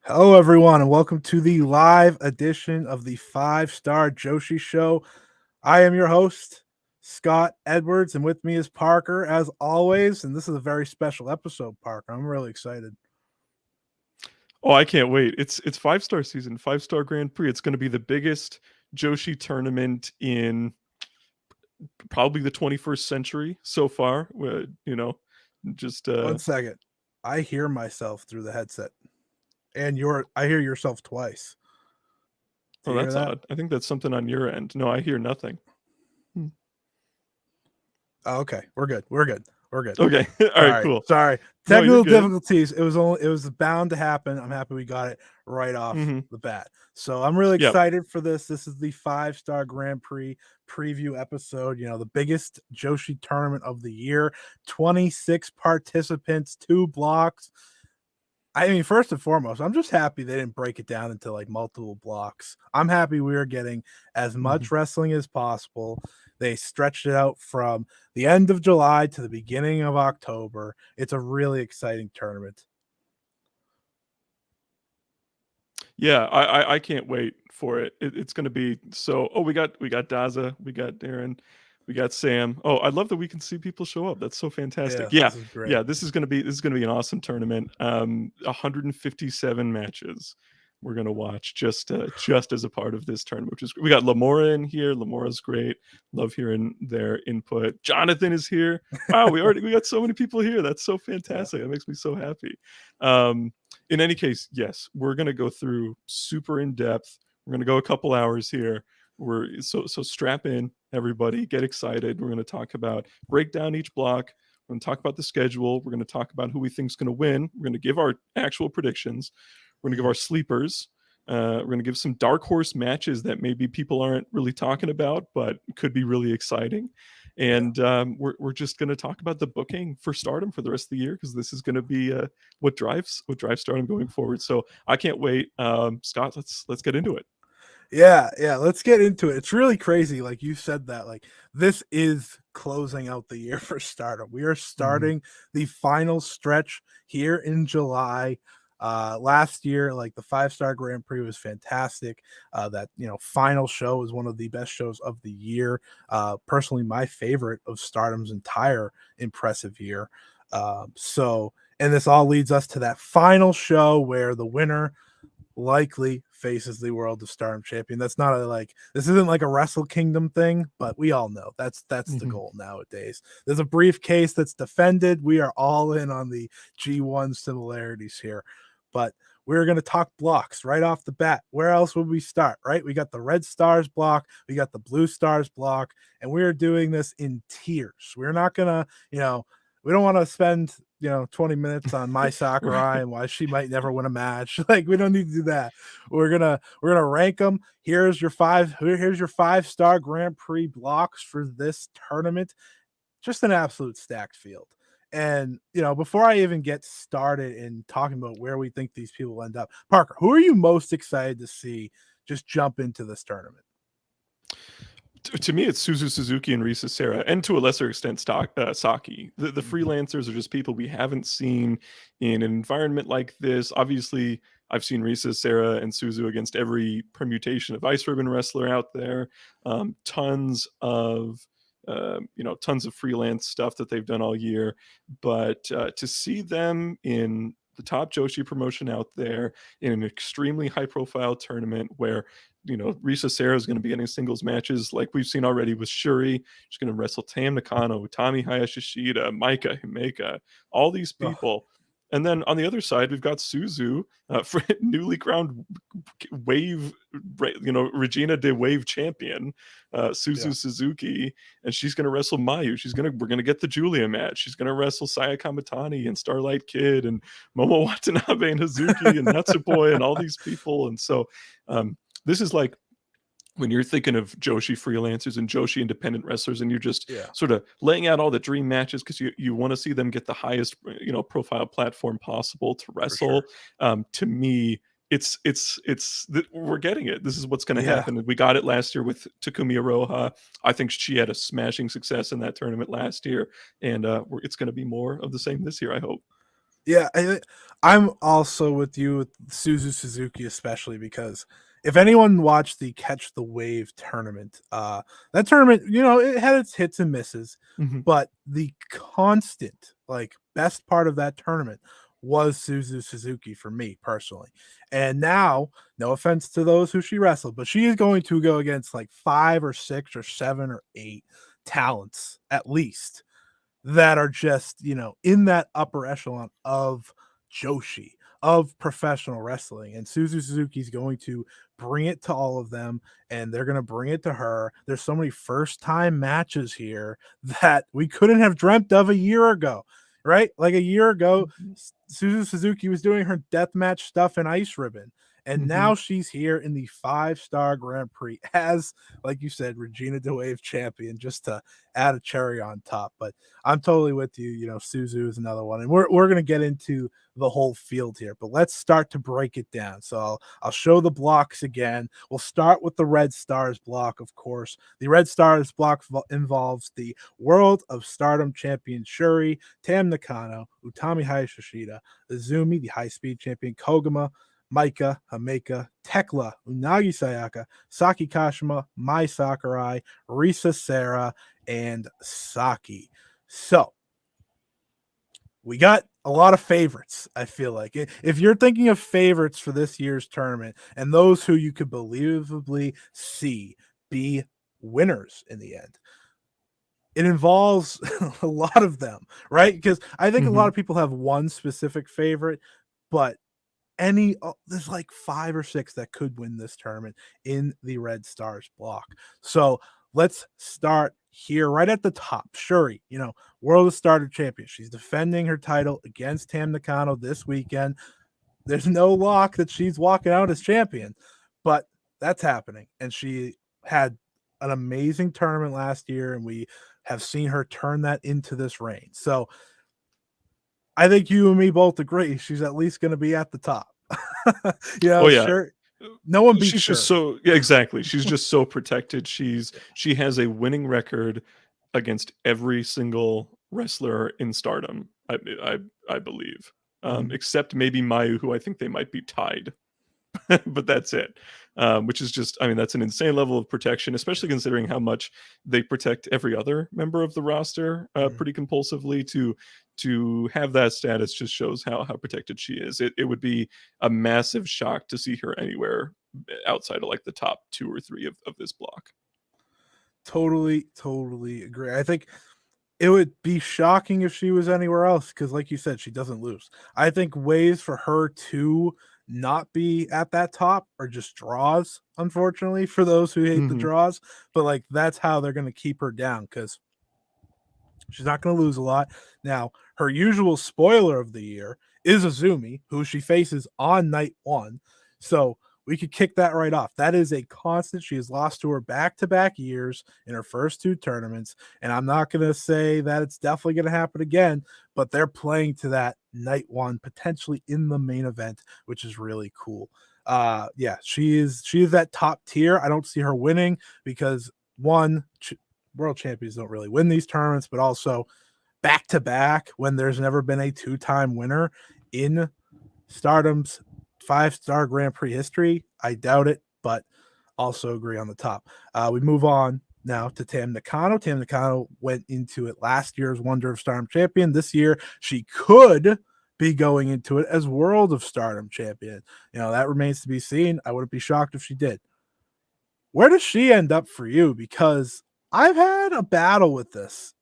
Hello, everyone, and welcome to the live edition of the Five Star Joshi Show. I am your host, Scott Edwards, and with me is Parker, as always. And this is a very special episode, Parker. I'm really excited. Oh, I can't wait. It's 5 star season, 5 star Grand Prix. It's going to be the biggest Joshi tournament in probably the 21st century so far. Just 1 second. I hear myself through the headset, and I hear yourself twice. Do oh, you hear that's that? odd. I think that's something on your end. No, I hear nothing. Oh, okay, we're good. We're good. We're good. Okay. All right, Sorry, cool. sorry. No, you're Technical good. difficulties. It was bound to happen. I'm happy we got it right off Hmm. the bat. So I'm really Yep. excited for this. This is the 5 Star Grand Prix preview episode. You know, the biggest Joshi tournament of the year. 26 participants, 2 blocks. I mean, first and foremost, I'm just happy they didn't break it down into like multiple blocks. I'm happy we are getting as Mhm. much wrestling as possible. They stretched it out from the end of July to the beginning of October. It's a really exciting tournament. Yeah, I can't wait for it. It's going to be so. Oh, we got Daza, we got Darren, we got Sam. Oh, I love that we can see people show up. That's so fantastic. Yes, Yeah, this is great. yeah. This is gonna be an awesome tournament. 157 matches we're gonna watch just as a part of this tournament. Which is we got Lamora in here. Lamora's great. Love hearing their input. Jonathan is here. Wow, we got so many people here. That's so Yeah. fantastic. That makes me so happy. Um, in any case, yes, we're going to go through super in depth. We're going to go a couple hours here. We're so strap in, everybody. Get excited. We're going to talk about break down each block. We're going to talk about the schedule. We're going to talk about who we think is going to win. We're going to give our actual predictions. We're going to give our sleepers. We're going to give some dark horse matches that maybe people aren't really talking about, but could be really exciting. And we're just going to talk about the booking for Stardom for the rest of the year because this is going to be what drives Stardom going forward. So I can't wait. Scott, let's get into it. Yeah, let's get into it. It's really crazy. Like you said that, like this is closing out the year for Stardom. We are Mhm. starting the final stretch here in July. Last year, like the 5 Star Grand Prix was fantastic. That final show was one of the best shows of the year. Personally, my favorite of Stardom's entire impressive year. And this all leads us to that final show where the winner likely faces the World of Stardom champion. That's not this isn't like a Wrestle Kingdom thing, but we all know that's the Mhm. goal nowadays. There's a briefcase that's defended. We are all in on the G1 similarities here, but we're going to talk blocks right off the bat. Where else would we start, right? We got the Red Stars block, we got the Blue Stars block, and we're doing this in tiers. We're not going to, we don't want to spend 20 minutes on my Sakurai Right. and why she might never win a match. Like we don't need to do that. We're gonna rank them. Here's your 5 Star Grand Prix blocks for this tournament. Just an absolute stacked field. And before I even get started in talking about where we think these people end up, Parker, who are you most excited to see just jump into this tournament? To me, it's Suzu Suzuki and Risa Serra, and to a lesser extent, Saki. The Mhm. freelancers are just people we haven't seen in an environment like this. Obviously, I've seen Risa Serra and Suzu against every permutation of ice ribbon wrestler out there. Tons of freelance stuff that they've done all year. But to see them in the top Joshi promotion out there in an extremely high profile tournament where Risa Serra is going to be getting singles matches like we've seen already with Shuri. She's going to wrestle Tam Nakano, Utami Hayashishita, Maika Himeka, all these Oh, people. And then on the other side, we've got Suzu, for newly crowned Wave, Regina de Wave champion, yeah. Suzu Suzuki, and she's going to wrestle Mayu. We're going to get the Julia match. She's going to wrestle Saya Kamatani and Starlight Kid and Momo Watanabe and Hazuki and Natsupoi and all these people. And so, this is like when you're thinking of Joshi freelancers and Joshi independent wrestlers, and you're just Yeah, sort of laying out all the dream matches because you want to see them get the highest profile platform possible to for sure. wrestle. To me, we're getting it. This is what's going to Yeah. happen. We got it last year with Takumi Aroha. I think she had a smashing success in that tournament last year, and it's going to be more of the same this year. I hope. Yeah, I'm also with you with Suzu Suzuki, especially because if anyone watched the Catch the Wave tournament, that tournament, it had its hits and misses, Mhm. but the constant, like, best part of that tournament was Suzu Suzuki for me personally. And now, no offense to those who she wrestled, but she is going to go against like 5 or 6 or 7 or 8 talents at least that are just, in that upper echelon of Joshi, of professional wrestling. And Suzu Suzuki's going to bring it to all of them, and they're going to bring it to her. There's so many first time matches here that we couldn't have dreamt of a year ago, right? Like a year ago, Mhm. Suzu Suzuki was doing her death match stuff in Ice Ribbon. And Mhm. now she's here in the 5 Star Grand Prix as, like you said, Regina DeWave champion, just to add a cherry on top. But I'm totally with you. Suzu is another one, and we're gonna get into the whole field here. But let's start to break it down. So I'll show the blocks again. We'll start with the Red Stars block, of course. The Red Stars block involves the World of Stardom champion Shuri, Tam Nakano, Utami Hayashishita, Izumi, the High Speed champion Koguma, Maika, Hameka, Tekla, Unagi Sayaka, Saki Kashima, Mai Sakurai, Risa Serra, and Saki. So we got a lot of favorites, I feel like. If you're thinking of favorites for this year's tournament and those who you could believably see be winners in the end, it involves a lot of them, right? Because I think a lot Mhm. of people have one specific favorite, but there's like 5 or 6 that could win this tournament in the Red Stars block. So let's start here right at the top. Shuri, World of Starter champion. She's defending her title against Tam Nakano this weekend. There's no lock that she's walking out as champion, but that's happening. And she had an amazing tournament last year, and we have seen her turn that into this reign. So I think you and me both agree she's at least going to be at the top. Oh yeah. Sure. No one beats She's just Shuri. so, yeah, exactly. She's just so protected. She has a winning record against every single wrestler in Stardom. I believe, Mhm. except maybe Mayu, who I think they might be tied. But that's it. Which is just, I mean, that's an insane level of protection, especially considering how much they protect every other member of the roster Mhm. pretty compulsively. To have that status just shows how protected she is. It would be a massive shock to see her anywhere outside of like the top 2 or 3 of this block. Totally, totally agree. I think it would be shocking if she was anywhere else because, like you said, she doesn't lose. I think ways for her to not be at that top are just draws, unfortunately, for those who hate the Hmm. draws. But, like, that's how they're going to keep her down because she's not going to lose a lot. Now, her usual spoiler of the year is Azumi, who she faces on night one. So we could kick that right off. That is a constant. She has lost to her back-to-back years in her first 2 tournaments. And I'm not going to say that it's definitely going to happen again, but they're playing to that night one, potentially in the main event, which is really cool. Yeah, she is that top tier. I don't see her winning because one, world champions don't really win these tournaments, but also back to back when there's never been a 2-time winner in Stardom's 5 Star Grand Prix history. I doubt it, but also agree on the top. We move on now to Tam Nakano. Tam Nakano went into it last year as Wonder of Stardom champion. This year, she could be going into it as World of Stardom champion. That remains to be seen. I wouldn't be shocked if she did. Where does she end up for you? Because I've had a battle with this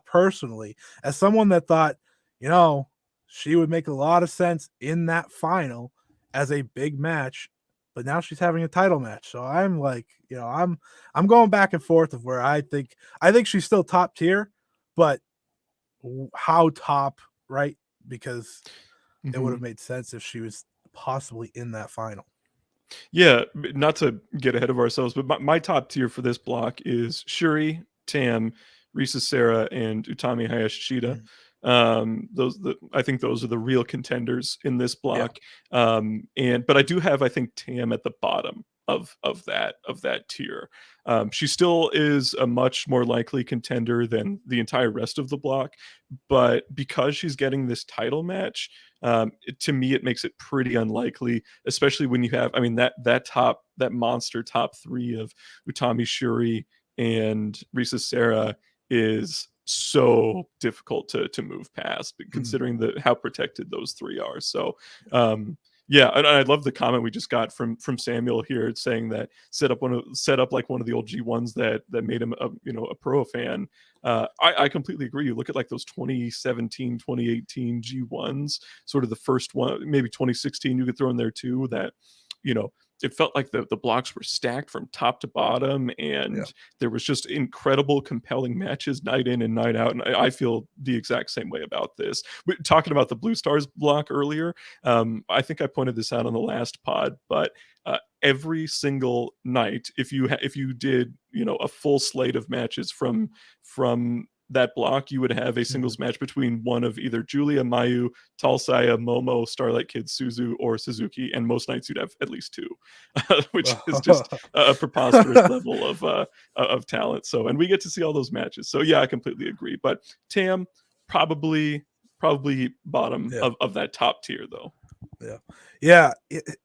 personally as someone that thought, you know, she would make a lot of sense in that final as a big match, but now she's having a title match. So I'm like, I'm going back and forth of where I think she's still top tier, but how top, right? Because it would Hmm. have made sense if she was possibly in that final. Yeah, not to get ahead of ourselves, but my top tier for this block is Shuri, Tam, Risa Serra, and Utami Hayashishita. Mhm. I think those are the real contenders in this Yeah. block. But I do have, I think, Tam at the bottom. of that tier. She still is a much more likely contender than the entire rest of the block, but because she's getting this title match, to me it makes it pretty unlikely, especially when you have, I mean, that monster top three of Utami, Shuri, and Risa Sera is so difficult to move past, considering how protected those three are. So yeah, and I love the comment we just got from Samuel here saying that set up like one of the old G1s that made him a pro fan. I completely agree. You look at like those 2017, 2018 G1s, sort of the first one, maybe 2016 you could throw in there too, that it felt like the blocks were stacked from top to bottom, and there was just incredible, compelling matches night in and night out. And I feel the exact same way about this. Talking about the Blue Stars block earlier, I think I pointed this out on the last pod, but every single night, if you did a full slate of matches from that block, you would have a singles match between one of either Julia, Mayu, Talsaya, Momo, Starlight Kid, Suzu, or Suzuki, and most nights you'd have at least two, which is just a preposterous level of talent. So, and we get to see all those matches. So yeah, I completely agree. But Tam, probably bottom of that top tier though. Yeah,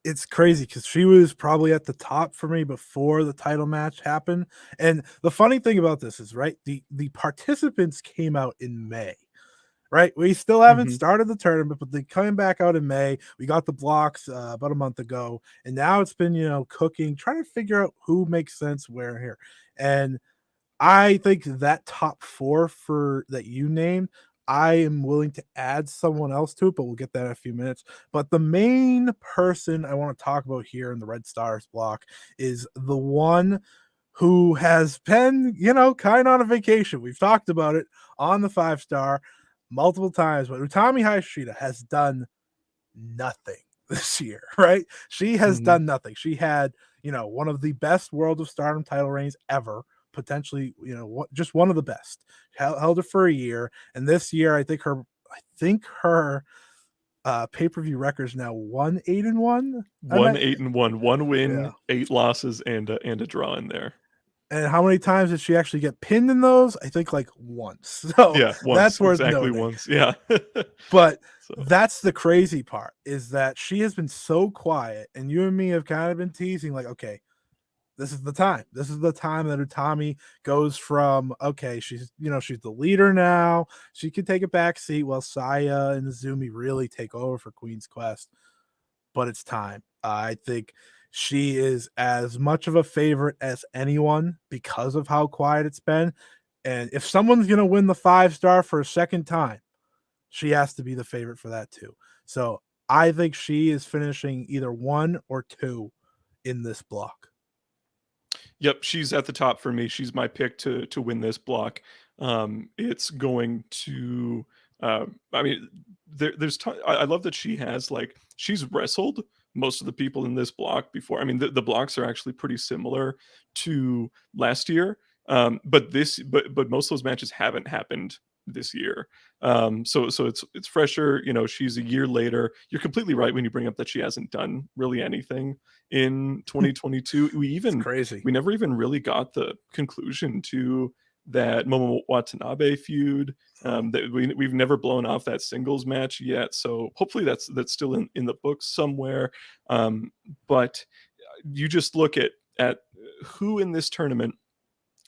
it's crazy because she was probably at the top for me before the title match happened. And the funny thing about this is, right, the participants came out in May, right? We still haven't started the tournament, but they coming back out in May. We got the blocks about a month ago, and now it's been cooking, trying to figure out who makes sense where here. And I think that top four that you named, I am willing to add someone else to it, but we'll get that in a few minutes. But the main person I want to talk about here in the Red Stars block is the one who has been, kind of on a vacation. We've talked about it on the 5-star multiple times, but Utami Hayashida has done nothing this year, right? She has done nothing. She had, one of the best World of Stardom title reigns ever. Potentially, just one of the best. Held it for a year, and this year I think her pay-per-view record is now 1-8-1. 1-8-1, 1 win, 8 losses, and a draw in there. And how many times did she actually get pinned in those? I think like once. So yeah, once, that's worth exactly noting. once. Yeah. But that's the crazy part, is that she has been so quiet, and you and me have kind of been teasing like, okay, this is the time. This is the time that Utami goes from, okay, she's the leader now. She can take a back seat while Saya and Izumi really take over for Queen's Quest. But it's time. I think she is as much of a favorite as anyone because of how quiet it's been. And if someone's going to win the 5-star for a second time, she has to be the favorite for that too. So I think she is finishing either 1 or 2 in this block. Yep, she's at the top for me. She's my pick to win this block. It's going to. I mean, I love that she has she's wrestled most of the people in this block before. I mean, the blocks are actually pretty similar to last year, but most of those matches haven't happened this year. So it's fresher. She's a year later. You're completely right when you bring up that she hasn't done really anything in 2022. We never even really got the conclusion to that Momo Watanabe feud. That we've never blown off that singles match yet. So hopefully that's still in the books somewhere. But you just look at who in this tournament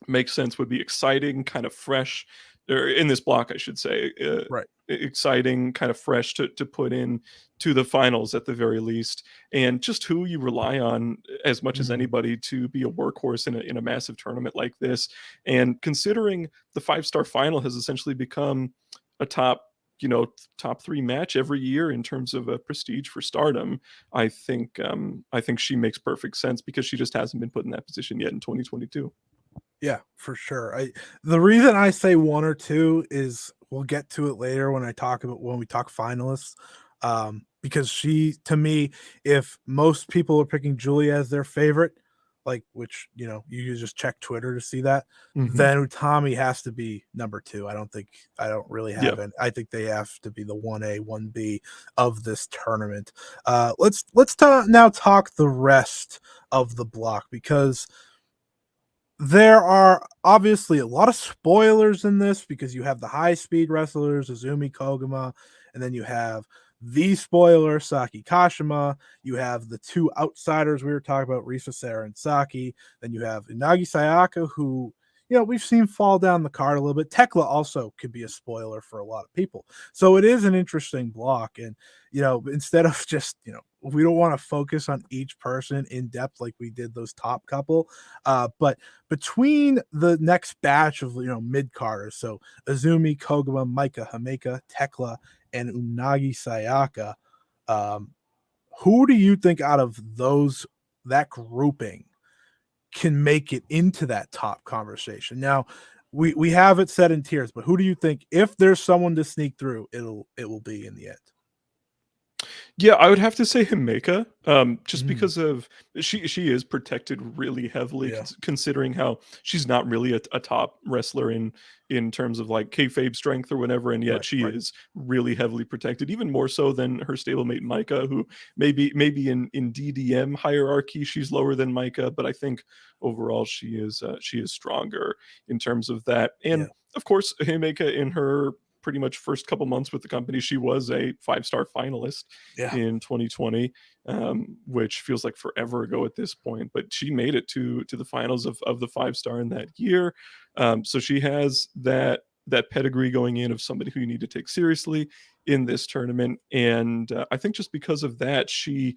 makes sense, would be exciting, kind of fresh, or in this block, I should say, right. Exciting, kind of fresh to put in to the finals at the very least, and just who you rely on as much as anybody to be a workhorse in a massive tournament like this. And considering the 5-star final has essentially become a top 3 match every year in terms of a prestige for Stardom, I think she makes perfect sense because she just hasn't been put in that position yet in 2022. Yeah, for sure. The reason I say 1 or 2 is we'll get to it later when we talk finalists. Because she, to me, if most people are picking Julia as their favorite, like, which, you know, you just check Twitter to see that, Mhm. then Utami has to be number 2. I don't really Yeah. have it. I think they have to be the 1A, 1B of this tournament. Let's now talk the rest of the block, because there are obviously a lot of spoilers in this, because you have the high speed wrestlers, Azumi Koguma, and then you have the spoiler, Saki Kashima. You have the 2 outsiders we were talking about, Risa Sera and Saki. Then you have Inagi Sayaka, who, you know, we've seen fall down the card a little bit. Tekla also could be a spoiler for a lot of people. So it is an interesting block. And, you know, instead of just, you know, we don't want to focus on each person in depth like we did those top couple. But between the next batch of, you know, mid carders, so Azumi, Koguma, Maika, Hameka, Tekla, and Unagi Sayaka, um, who do you think out of that grouping can make it into that top conversation? Now, we have it set in tiers, but who do you think, if there's someone to sneak through, it will be in the end? Yeah, I would have to say Himeka, just Mm, because of she is protected really heavily, yeah, considering how she's not really a top wrestler in terms of like kayfabe strength or whatever, and yet right, she right. is really heavily protected, even more so than her stablemate Micah, who maybe in DDM hierarchy she's lower than Micah, but I think overall she is stronger in terms of that, Yeah, and of course Himeka in her pretty much first couple months with the company, she was a 5-star finalist yeah, in 2020, which feels like forever ago at this point. But she made it to the finals of the 5-star in that year, so she has that pedigree going in of somebody who you need to take seriously in this tournament. And I think just because of that, she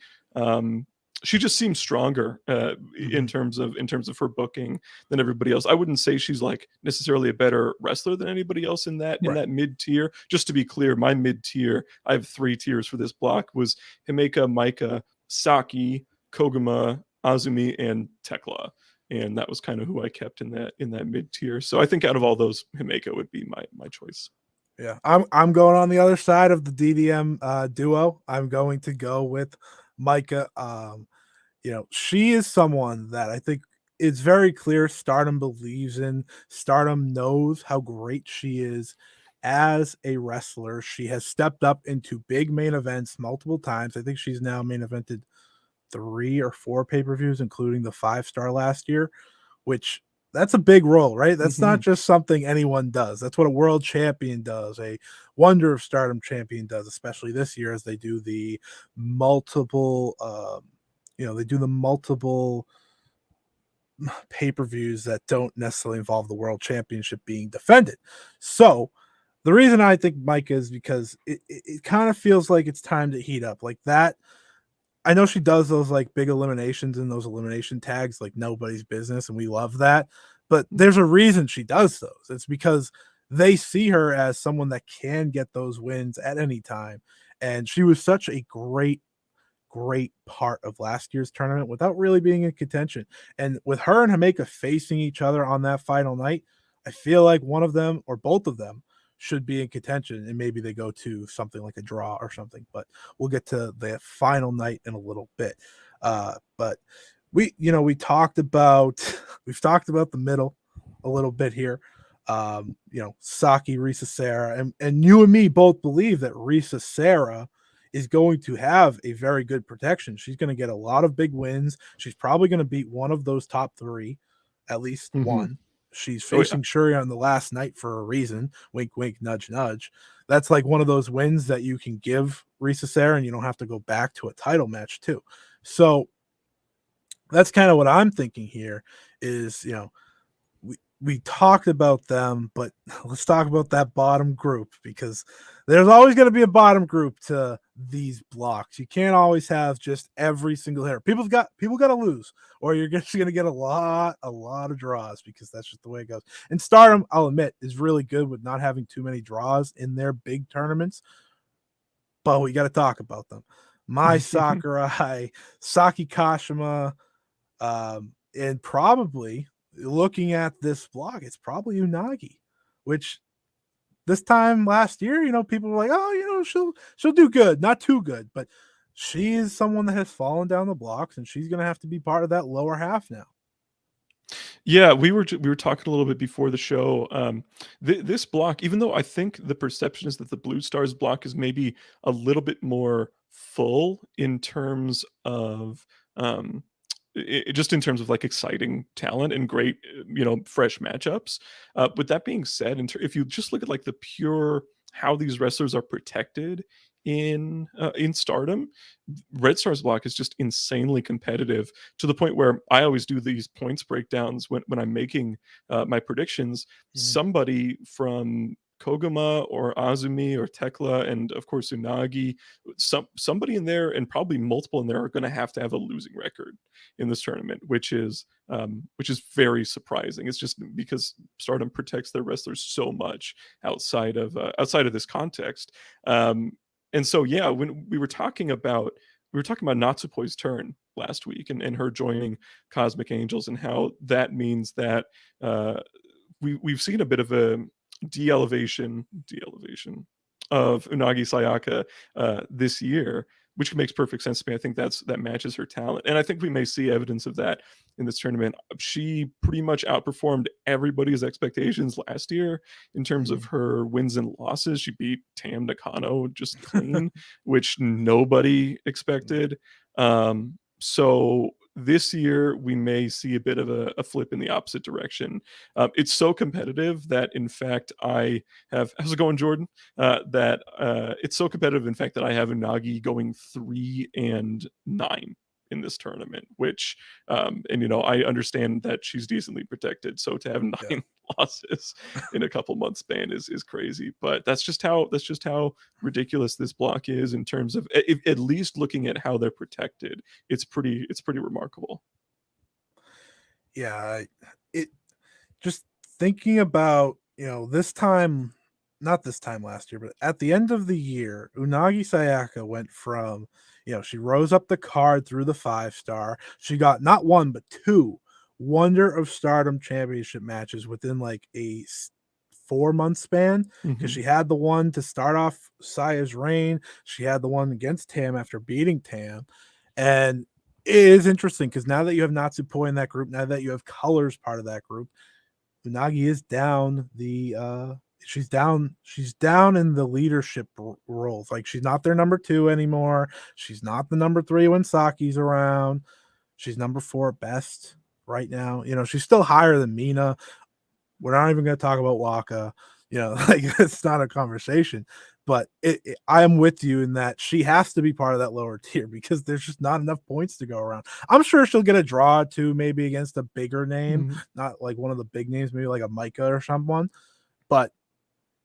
just seems stronger hmm, in terms of her booking than everybody else. I wouldn't say she's like necessarily a better wrestler than anybody else in right. that mid tier. Just to be clear, my mid tier, I have 3 tiers for this block, was Himeka, Maika, Saki, Koguma, Azumi, and Tekla. And that was kind of who I kept in that mid tier. So I think out of all those, Himeka would be my choice. Yeah, I'm going on the other side of the DDM duo. I'm going to go with Micah. You know, she is someone that I think it's very clear Stardom believes in. Stardom knows how great she is as a wrestler. She has stepped up into big main events multiple times. I think she's now main evented 3 or 4 pay-per-views, including the 5-star last year, which that's a big role, right? That's not Mhm. just something anyone does. That's what a world champion does, a Wonder of Stardom champion does, especially this year as they do the multiple, they do the multiple pay-per-views that don't necessarily involve the world championship being defended. So the reason I think Mike is because it kind of feels like it's time to heat up like that. I know she does those like big eliminations and those elimination tags like nobody's business, and we love that. But there's a reason she does those. It's because they see her as someone that can get those wins at any time. And she was such a great part of last year's tournament without really being in contention. And with her and Hameka facing each other on that final night, I feel like one of them or both of them should be in contention, and maybe they go to something like a draw or something. But we'll get to the final night in a little bit. But we talked about we've talked about the middle a little bit here. Saki, Risa Sera, and you and me both believe that Risa Sera is going to have a very good protection. She's going to get a lot of big wins. She's probably going to beat one of those top 3, at least Mhm. one. She's Oh yeah. facing Shuri on the last night for a reason. Wink, wink, nudge, nudge. That's like one of those wins that you can give Risa Sera, and you don't have to go back to a title match too. So that's kind of what I'm thinking here. Is we talked about them, but let's talk about that bottom group, because there's always going to be a bottom group to these blocks. You can't always have just every single hitter. People got to lose, or you're just going to get a lot of draws, because that's just the way it goes. And Stardom, I'll admit, is really good with not having too many draws in their big tournaments, but we got to talk about them. Mai Sakurai, Saki Kashima, and probably looking at this block, it's probably Unagi, which this time last year, people were like, oh, she'll do good, not too good, but she is someone that has fallen down the blocks, and she's gonna have to be part of that lower half now. Yeah, we were talking a little bit before the show. This block, even though I think the perception is that the Blue Stars block is maybe a little bit more full in terms of um, just in terms of like exciting talent and great, fresh matchups. With that being said, if you just look at like the pure how these wrestlers are protected in Stardom, Red Stars block is just insanely competitive to the point where I always do these points breakdowns when I'm making my predictions. Mhm. Somebody from Koguma or Azumi or Tekla and of course Unagi, somebody in there and probably multiple in there are going to have a losing record in this tournament, which is very surprising. It's just because Stardom protects their wrestlers so much outside of this context. And so yeah, when we were talking about Natsupoi's turn last week and her joining Cosmic Angels and how that means that uh, we've seen a bit of a de-elevation of Unagi Sayaka this year, which makes perfect sense to me. I think that matches her talent, and I think we may see evidence of that in this tournament. She pretty much outperformed everybody's expectations last year in terms of Mhm. her wins and losses. She beat Tam Nakano just clean, which nobody expected. So this year we may see a bit of a flip in the opposite direction. It's so competitive that, in fact, I have. How's it going, Jordan? That it's so competitive, in fact, that I have Unagi going 3-9 in this tournament. Which, and I understand that she's decently protected, so to have Yeah. 9 losses in a couple months span is crazy. But that's just how ridiculous this block is in terms of at least looking at how they're protected. It's pretty remarkable. Yeah, it just thinking about, this time, not this time last year, but at the end of the year, Unagi Sayaka went from, she rose up the card through the 5 star. She got not one, but two Wonder of Stardom championship matches within like a 4 month span, because Mhm. she had the one to start off Saya's reign. She had the one against Tam after beating Tam. And it is interesting because now that you have Natsupoi in that group, now that you have Colors part of that group, Unagi is down the she's down in the leadership roles. Like, she's not their number 2 anymore. She's not the number 3 when Saki's around. She's number 4 at best right now. She's still higher than Mina. We're not even going to talk about Waka. Like, it's not a conversation. But I am with you in that she has to be part of that lower tier because there's just not enough points to go around. I'm sure she'll get a draw too, maybe against a bigger name, Mhm. not like one of the big names, maybe like a Micah or someone. But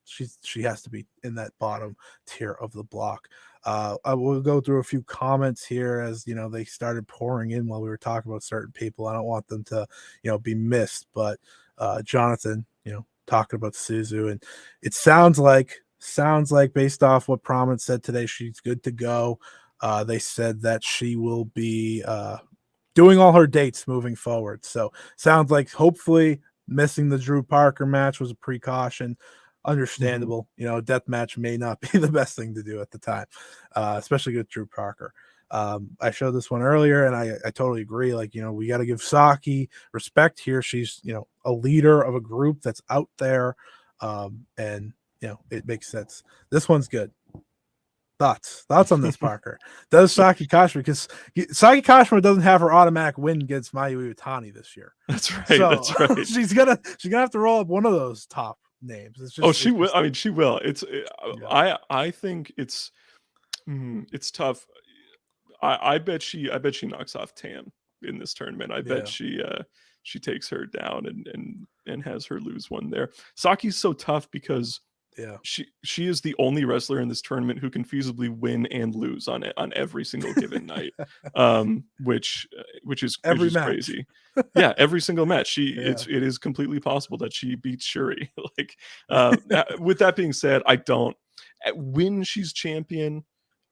she has to be in that bottom tier of the block. I will go through a few comments here as they started pouring in while we were talking about certain people. I don't want them to be missed, but Jonathan, talking about Suzu, and it sounds like based off what Prominence said today, she's good to go. They said that she will be doing all her dates moving forward. So sounds like hopefully missing the Drew Parker match was a precaution. Mhm. Understandable. Death match may not be the best thing to do at the time, especially with Drew Parker. I showed this one earlier, and I totally agree. Like, we got to give Saki respect here. She's, a leader of a group that's out there, and it makes sense. This one's good. Thoughts on this, Parker? Does Saki Kashima, because Saki Kashima doesn't have her automatic win against Mayu Iwatani this year, That's right. so That's right. she's gonna have to roll up one of those top names. Oh, It's she will. just I mean, she will. yeah, I think it's tough. I bet she knocks off Tam in this tournament. I bet yeah, she takes her down and has her lose one there. Saki's so tough because yeah. she is the only wrestler in this tournament who can feasibly win and lose on every single given night. Which Every is match. crazy. Yeah, every single match. Yeah, It is completely possible that she beats Shuri. Like, with that being said, I don't when she's champion,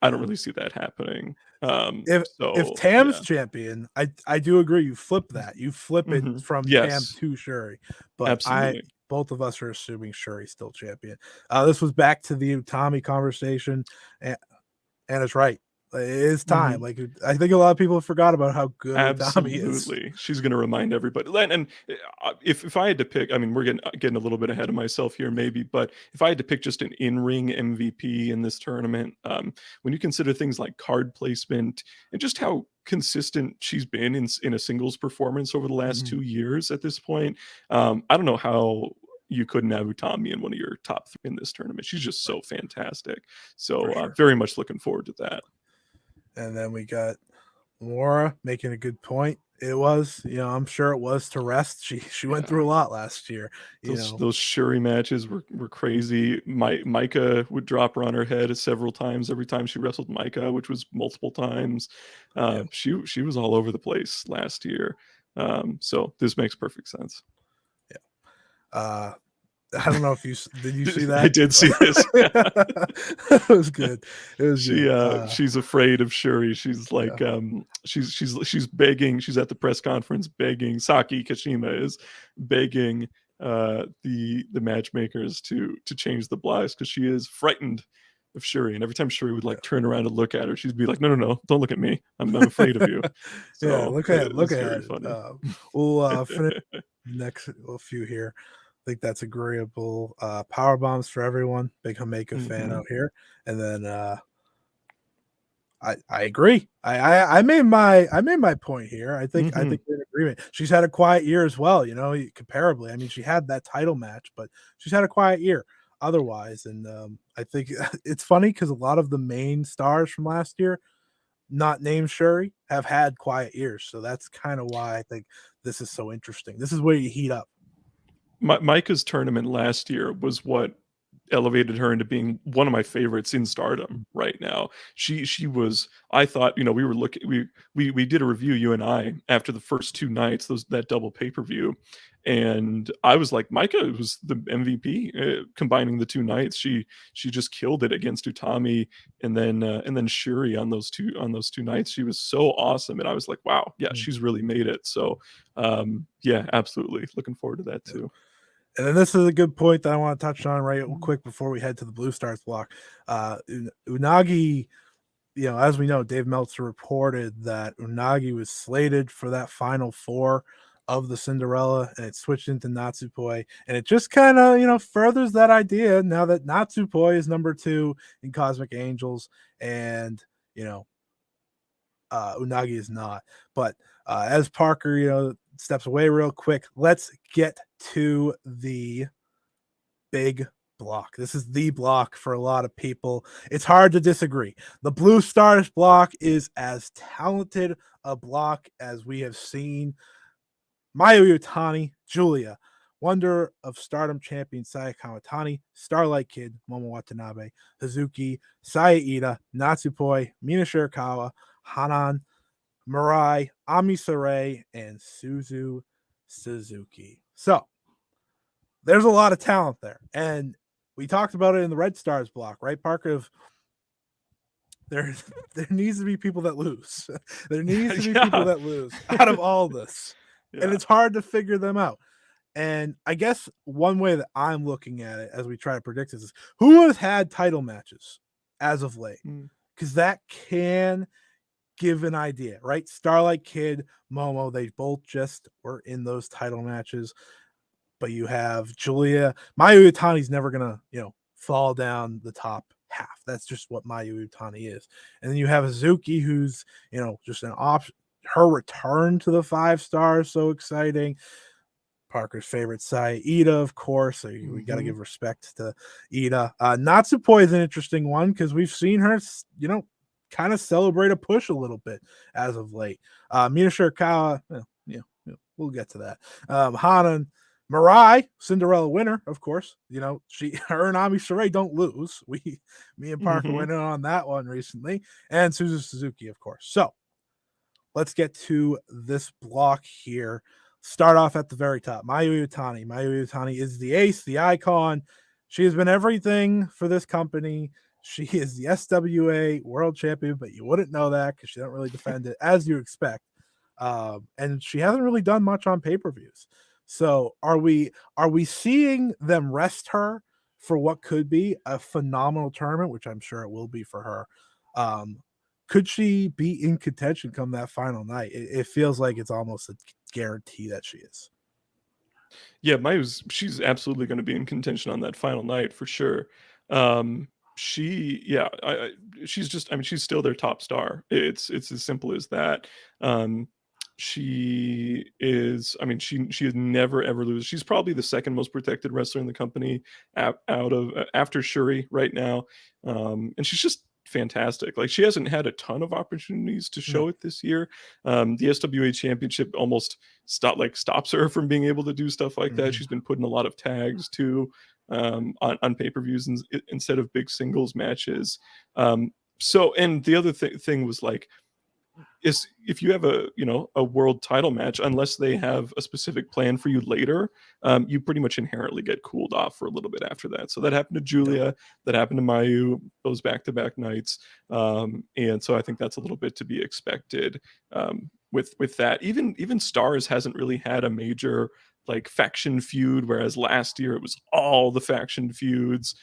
I don't yeah. really see that happening. If So Tam's yeah. champion, I do agree. You flip that. You flip it Mhm. from Tam Yes, to Shuri. But absolutely. both of us are assuming Shuri's still champion. This was back to the Utami conversation, and, and it's right. It is time. Like, I think a lot of people forgot about how good Utami is. Absolutely, she's going to remind everybody. And if I had to pick, I mean, we're getting a little bit ahead of myself here, maybe, but if I had to pick just an in-ring MVP in this tournament, when you consider things like card placement and just how consistent she's been in a singles performance over the last 2 years at this point, I don't know how you couldn't have Utami in one of your top 3 in this tournament. She's just so fantastic. So sure. very much looking forward to that. And then we got Laura making a good point. It was, I'm sure it was to rest. She went through a lot last year. Those Shuri matches were crazy. Micah would drop her on her head several times every time she wrestled Micah, which was multiple times. She was all over the place last year. So this makes perfect sense. Yeah. I don't know if did you see that? I did see this. It was good. It was good. She's afraid of Shuri. She's like, she's begging. She's at the press conference begging. Saki Kashima is begging the matchmakers to change the blocks because she is frightened of Shuri. And every time Shuri would like turn around and look at her, she'd be like, "No, don't look at me. I'm afraid of you." So yeah, look at it. Funny. We'll finish next a few here. I think that's agreeable. Power bombs for everyone. Big Hameka fan out here. And then I agree. I made my point here. I think we're in agreement. She's had a quiet year as well, comparably. I mean, she had that title match, but she's had a quiet year otherwise. And I think it's funny because a lot of the main stars from last year, not named Shuri, have had quiet years. So that's kind of why I think this is so interesting. This is where you heat up. Micah's tournament last year was what elevated her into being one of my favorites in Stardom right now. She was, I thought, we were looking, we did a review, you and I, after the first 2 nights, that double pay-per-view, and I was like, Micah was the MVP combining the 2 nights. She just killed it against Utami and then Shuri on those two nights. She was so awesome, and I was like, wow, yeah, she's really made it. So yeah, absolutely looking forward to that too. And then this is a good point that I want to touch on right quick before we head to the Blue Stars block. Unagi, as we know, Dave Meltzer reported that Unagi was slated for that final 4 of the Cinderella, and it switched into Natsupoi. And it just kind of, furthers that idea now that Natsupoi is number 2 in Cosmic Angels, and, Unagi is not. But as Parker, steps away real quick, let's get to the big block. This is the block for a lot of people. It's hard to disagree. The Blue Stars block is as talented a block as we have seen. Mayu Iwatani, Julia, Wonder of Stardom champion Saya Kamitani, Starlight Kid, Momo Watanabe, Hazuki, Saya Ida, Natsupoi, Mina Shirakawa, Hanan, Mirai, Ami Sarai, and Suzu Suzuki. So there's a lot of talent there. And we talked about it in the Red Stars block, right, Parker? There needs to be people that lose. There needs to be people that lose out of all this. Yeah. And it's hard to figure them out. And I guess one way that I'm looking at it as we try to predict this is who has had title matches as of late? Because that can give an idea, right? Starlight Kid, Momo, they both just were in those title matches. But you have Julia. Mayu Iwatani's never gonna, fall down the top half. That's just what Mayu Iwatani is. And then you have Hazuki, who's, just an option. Her return to the 5 stars, so exciting. Parker's favorite, Saya Ida, of course. So we got to give respect to Ida. Natsupoi is an interesting one because we've seen her, kind of celebrate a push a little bit as of late. Mina Shirakawa, we'll get to that. Hanan, Mirai, Cinderella winner, of course. Her and Ami Sarai don't lose. Me and Parker went in on that one recently. And Suzu Suzuki, of course. So let's get to this block here. Start off at the very top. Mayu Iwatani. Mayu Iwatani is the ace, the icon. She has been everything for this company. She is the SWA world champion, but you wouldn't know that because she don't really defend it as you expect. And she hasn't really done much on pay-per-views. So are we seeing them rest her for what could be a phenomenal tournament, which I'm sure it will be for her, could she be in contention come that final night? It feels like it's almost a guarantee that she is. Yeah, she's absolutely going to be in contention on that final night for sure. She, yeah, she's just, I mean, she's still their top star. It's as simple as that. Um, she is, I mean, she has never ever lose. She's probably the second most protected wrestler in the company out of after Shuri right now, and she's just fantastic. Like she hasn't had a ton of opportunities to show it this year. The SWA championship almost stops her from being able to do stuff like that. She's been put in a lot of tags too, on pay-per-views instead of big singles matches. So, and the other thing was like, is if you have a world title match, unless they have a specific plan for you later, you pretty much inherently get cooled off for a little bit after that. So that happened to Julia, that happened to Mayu, those back-to-back nights, and so I think that's a little bit to be expected with that. Even Stars hasn't really had a major like faction feud, whereas last year it was all the faction feuds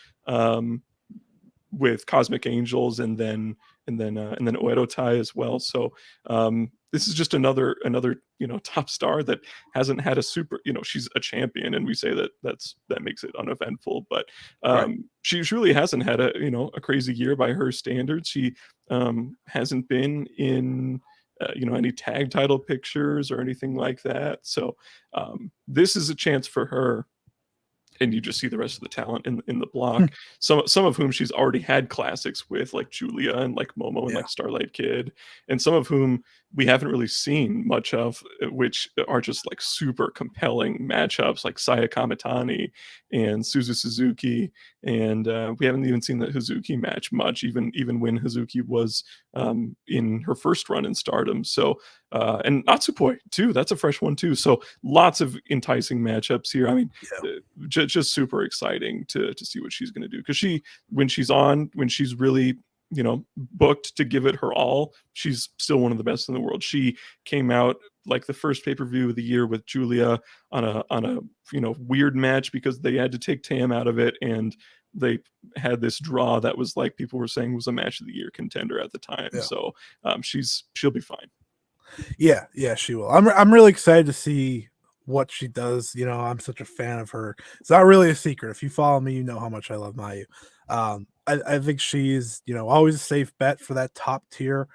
with Cosmic Angels and then Oedo Tai as well. So this is just another top star that hasn't had a super, she's a champion, and we say that makes it uneventful, but she really hasn't had a crazy year by her standards. She hasn't been in any tag title pictures or anything like that. So this is a chance for her. And you just see the rest of the talent in the block. Some of whom she's already had classics with, like Julia and like Momo and like Starlight Kid, and some of whom we haven't really seen much of, which are just like super compelling matchups, like Saya Kamitani and Suzu Suzuki, and we haven't even seen the Hazuki match much, even when Hazuki was in her first run in Stardom. So and Natsupoi too, that's a fresh one too. So lots of enticing matchups here. I mean, just super exciting to see what she's going to do, because when she's really booked to give it her all, she's still one of the best in the world. She came out like the first pay-per-view of the year with Julia on a weird match because they had to take Tam out of it, and they had this draw that was like people were saying was a match of the year contender at the time. So she'll be fine. Yeah, she will. I'm really excited to see what she does. I'm such a fan of her. It's not really a secret. If you follow me, you know how much I love Mayu. I think she's, always a safe bet for that top tier,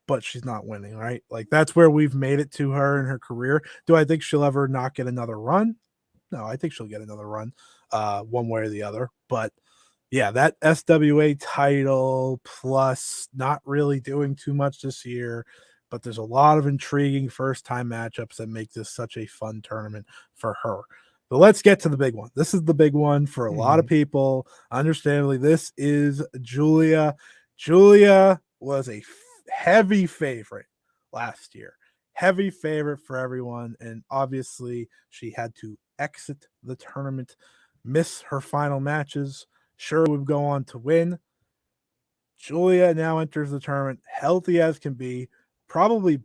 but she's not winning, right? Like that's where we've made it to her in her career. Do I think she'll ever not get another run? No, I think she'll get another run, one way or the other. But yeah, that SWA title plus not really doing too much this year, but there's a lot of intriguing first-time matchups that make this such a fun tournament for her. But let's get to the big one. This is the big one for a lot of people. Understandably, this is Julia. Julia was a heavy favorite last year. Heavy favorite for everyone. And obviously, she had to exit the tournament, miss her final matches. Sure would go on to win. Julia now enters the tournament healthy as can be, probably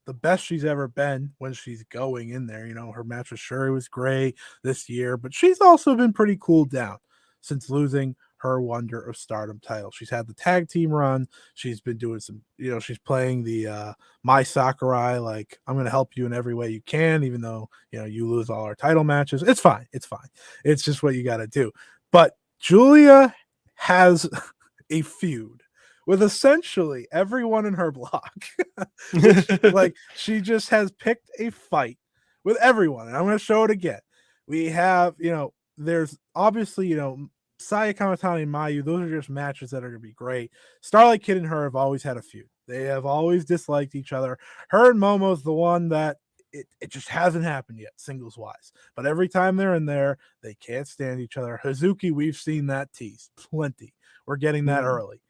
the best she's ever been when she's going in there. Her match with Shuri was great this year, but she's also been pretty cooled down since losing her Wonder of Stardom title. She's had the tag team run. She's been doing some, she's playing the Mai Sakurai, like, I'm going to help you in every way you can, even though, you lose all our title matches. It's fine. It's fine. It's just what you got to do. But Julia has a feud with essentially everyone in her block. Like, she just has picked a fight with everyone. And I'm going to show it again. We have, there's obviously, Saya Kamitani and Mayu. Those are just matches that are going to be great. Starlight Kid and her have always had a feud. They have always disliked each other. Her and Momo's the one that it just hasn't happened yet, singles wise. But every time they're in there, they can't stand each other. Hazuki, we've seen that tease plenty. We're getting that early.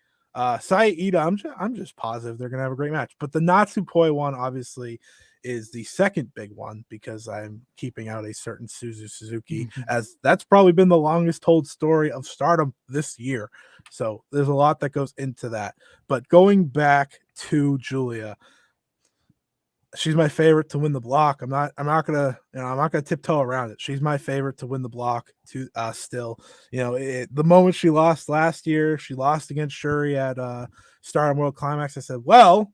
Saya Ida, I'm just positive they're gonna have a great match. But the Natsupoi one obviously is the second big one, because I'm keeping out a certain Suzu Suzuki, as that's probably been the longest told story of Stardom this year. So there's a lot that goes into that. But going back to Julia, she's my favorite to win the block. I'm not gonna, I'm not gonna tiptoe around it. She's my favorite to win the block to still. The moment she lost last year, she lost against Shuri at Stardom World Climax. I said, well,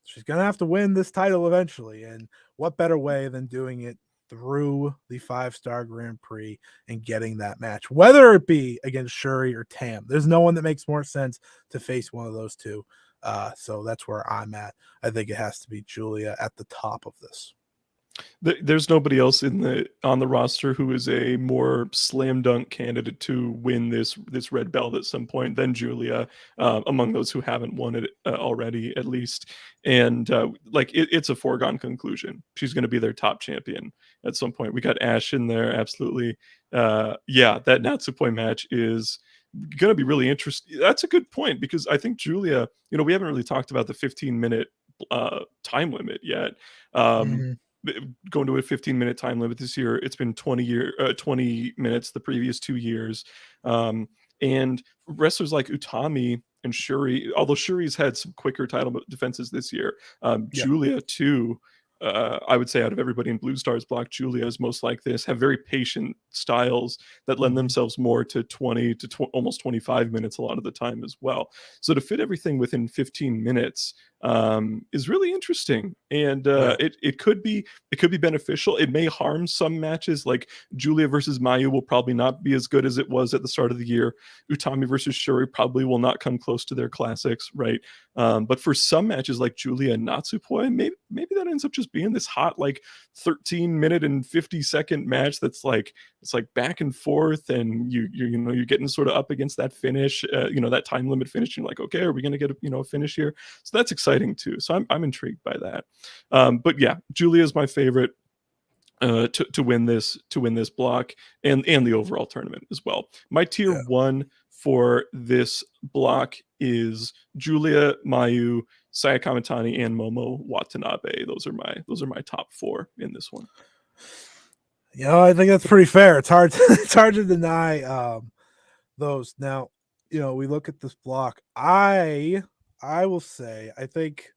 she's gonna have to win this title eventually. And what better way than doing it through the 5-star Grand Prix and getting that match, whether it be against Shuri or Tam. There's no one that makes more sense to face one of those two. So that's where I'm at. I think it has to be Julia at the top of this. There's nobody else on the roster who is a more slam dunk candidate to win this red belt at some point than Julia, among those who haven't won it already, at least. And it's a foregone conclusion. She's going to be their top champion at some point. We got Ash in there, absolutely. Yeah, that Natsupoi match is going to be really interesting. That's a good point, because I think Julia, we haven't really talked about the 15-minute time limit yet. Going to a 15-minute time limit this year. It's been 20 minutes the previous 2 years. And wrestlers like Utami and Shuri, although Shuri's had some quicker title defenses this year, Julia too, I would say out of everybody in Blue Star's block, Julia is most like this, have very patient styles that lend themselves more to 20 to almost 25 minutes a lot of the time as well. So to fit everything within 15 minutes is really interesting. And it could be beneficial. It may harm some matches, like Julia versus Mayu will probably not be as good as it was at the start of the year. Utami versus Shuri probably will not come close to their classics, right? But for some matches like Julia and Natsupoi, maybe that ends up just being this hot 13-minute and 50-second match that's it's back and forth, and you're getting sort of up against that finish, that time limit finish. You're like, okay, are we going to get a finish here? So that's exciting too. So I'm intrigued by that. But yeah, Julia is my favorite to win this block and the overall tournament as well. My tier 1 for this block is Julia, Mayu, Saya Kamitani, and Momo Watanabe. Those are my top 4 in this one. I think that's pretty fair. It's hard to deny those. Now, we look at this block. I will say, I think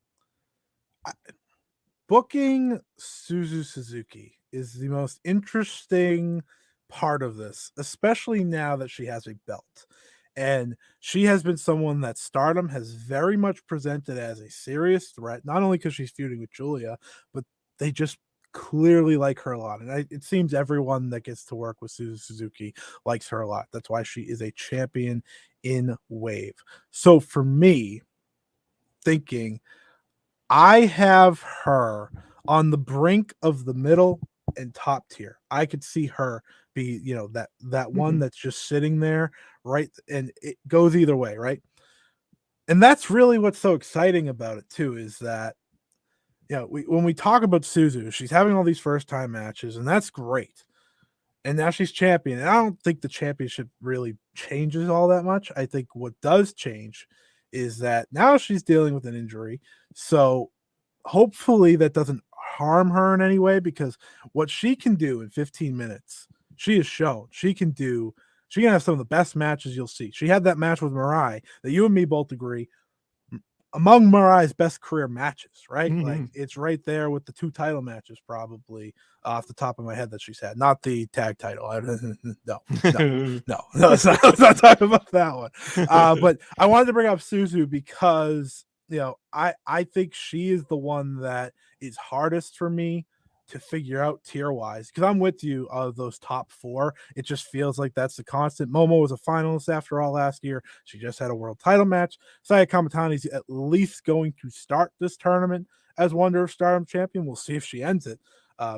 booking Suzu Suzuki is the most interesting part of this, especially now that she has a belt. And she has been someone that Stardom has very much presented as a serious threat, not only because she's feuding with Julia, but they just clearly like her a lot. And it seems everyone that gets to work with Suzu Suzuki likes her a lot. That's why she is a champion in Wave. So for me, thinking, I have her on the brink of the middle and top tier. I could see her be, that one that's just sitting there, right? And it goes either way, right? And that's really what's so exciting about it too, is that, when we talk about Suzu, she's having all these first time matches, and that's great. And now she's champion. And I don't think the championship really changes all that much. I think what does change is that now she's dealing with an injury. So hopefully that doesn't harm her in any way, because what she can do in 15 minutes, she has shown she can have some of the best matches you'll see. She had that match with Mirai that you and me both agree among Mirai's best career matches, right? Like it's right there with the 2 title matches, probably off the top of my head that she's had. Not the tag title. No, let's not talk about that one. But I wanted to bring up Suzu because I think she is the one that is hardest for me to figure out tier wise, because I'm with you of those top 4. It just feels like that's the constant. Momo was a finalist after all last year. She just had a world title match. Saya Kamitani's at least going to start this tournament as Wonder of Stardom champion. We'll see if she ends it,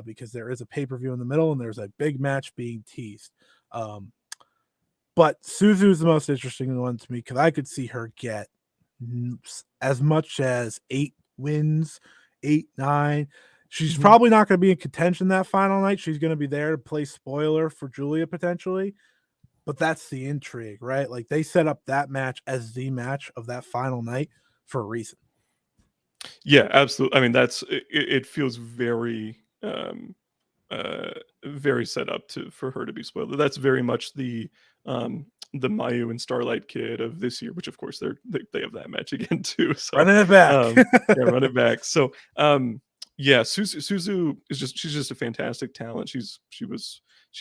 because there is a pay-per-view in the middle and there's a big match being teased. But Suzu is the most interesting one to me, because I could see her get as much as 8 wins, 8, 9. She's probably not going to be in contention that final night. She's going to be there to play spoiler for Julia potentially, but that's the intrigue, right? Like they set up that match as the match of that final night for a reason. Yeah, absolutely. I mean, it feels very very set up for her to be spoiled. That's very much the the Mayu and Starlight Kid of this year, which of course they have that match again too. So Running it back. yeah, run it back. So yeah, Suzu is she's just a fantastic talent. She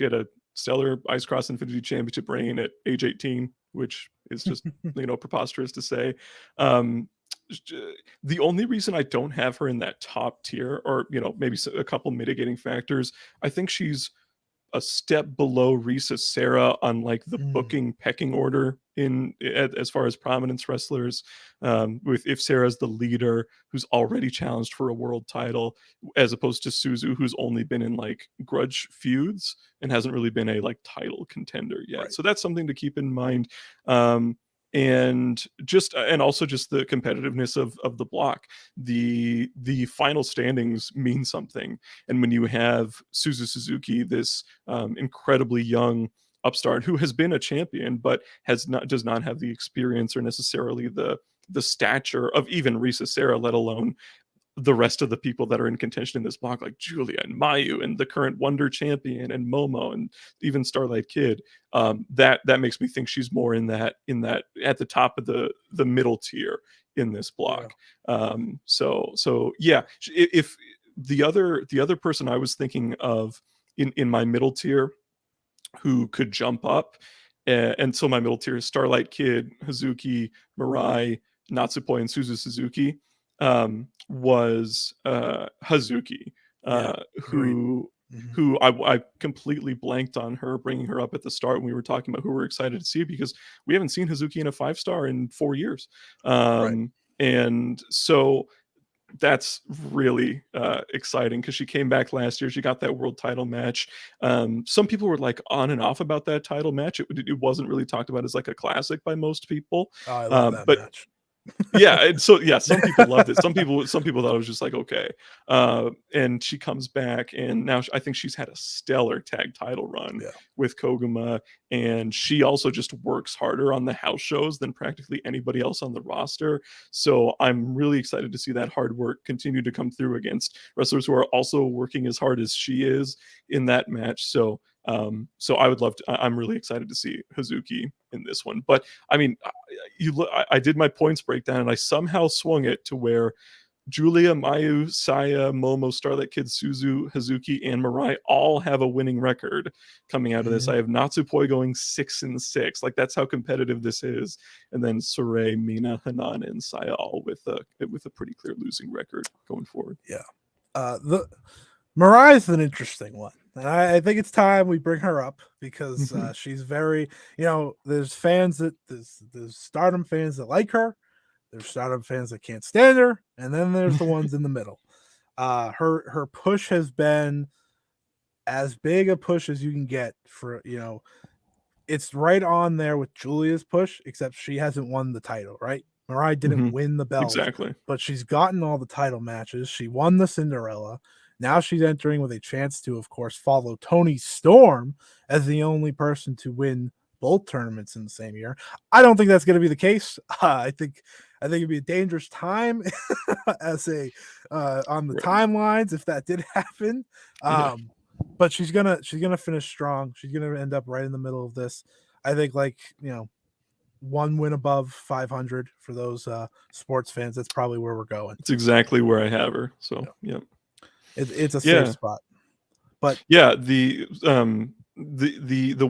had a stellar Ice Cross Infinity Championship reign at age 18, which is just preposterous to say. The only reason I don't have her in that top tier, or maybe a couple mitigating factors, I think she's a step below Risa Sarah on like the booking pecking order as far as prominence wrestlers. With if Sarah's the leader who's already challenged for a world title, as opposed to Suzu, who's only been in like grudge feuds and hasn't really been a like title contender yet. Right. So that's something to keep in mind. And also just the competitiveness of the block. The final standings mean something, and when you have Suzu Suzuki, this incredibly young upstart who has been a champion but does not have the experience or necessarily the stature of even Risa Sarah, let alone the rest of the people that are in contention in this block, like Julia and Mayu and the current Wonder Champion and Momo and even Starlight Kid. That makes me think she's more in that at the top of the middle tier in this block. Yeah. So yeah, if the other person I was thinking of in my middle tier who could jump up, and so my middle tier is Starlight Kid, Hazuki, Mirai, Natsupoi, and Suzu Suzuki. Was Hazuki, who I completely blanked on her, bringing her up at the start when we were talking about who we're excited to see, because we haven't seen Hazuki in a 5-star in 4 years. And so that's really exciting, because she came back last year. She got that world title match. Some people were like on and off about that title match. It wasn't really talked about as like a classic by most people. Oh, I love that match. Yeah, and so yeah, some people loved it. Some people thought it was just like okay. And she comes back, and now I think she's had a stellar tag title run with Koguma, and she also just works harder on the house shows than practically anybody else on the roster. So I'm really excited to see that hard work continue to come through against wrestlers who are also working as hard as she is in that match. So I would love to. I'm really excited to see Hazuki in this one. But I mean, I did my points breakdown, and I somehow swung it to where Julia, Mayu, Saya, Momo, Starlight Kid, Suzu, Hazuki, and Mirai all have a winning record coming out of this. I have Natsupoi going 6-6. Like, that's how competitive this is. And then Saray, Mina, Hanan, and Saya all with a pretty clear losing record going forward. Yeah. The Mirai is an interesting one. And I think it's time we bring her up, because she's very, there's fans there's Stardom fans that like her. There's Stardom fans that can't stand her. And then there's the ones in the middle. Her push has been as big a push as you can get for, it's right on there with Julia's push, except she hasn't won the title, right? Mirai didn't win the belt. Exactly. But she's gotten all the title matches. She won the Cinderella. Now she's entering with a chance to, of course, follow Toni Storm as the only person to win both tournaments in the same year. I don't think that's going to be the case. I think it'd be a dangerous time as on the timelines if that did happen. But she's gonna finish strong. She's gonna end up right in the middle of this. I think, one win above 500 for those sports fans. That's probably where we're going. It's exactly where I have her. So yeah. It's a safe spot. But yeah, the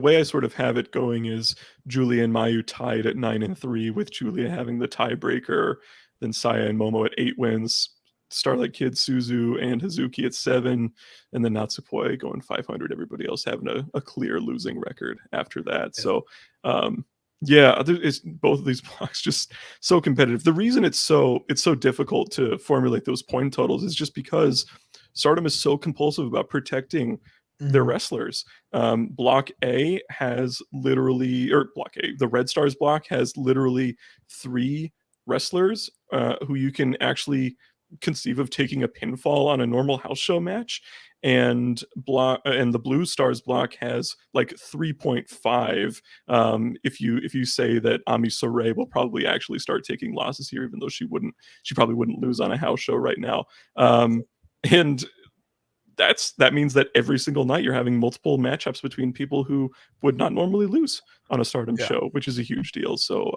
way I sort of have it going is Julia and Mayu tied at 9-3, with Julia having the tiebreaker, then Saya and Momo at 8 wins, Starlight Kid, Suzu, and Hazuki at 7, and then Natsupoi going 500. Everybody else having a clear losing record after that. So it's both of these blocks just so competitive. The reason it's so difficult to formulate those point totals is just because Stardom is so compulsive about protecting their wrestlers. Block A has literally, or Block A, the Red Stars block has literally 3 wrestlers who you can actually conceive of taking a pinfall on a normal house show match, and the Blue Stars block has like 3.5 if you say that Ami Sourei will probably actually start taking losses here, even though she probably wouldn't lose on a house show right now. And that means that every single night you're having multiple matchups between people who would not normally lose on a Stardom show, which is a huge deal. So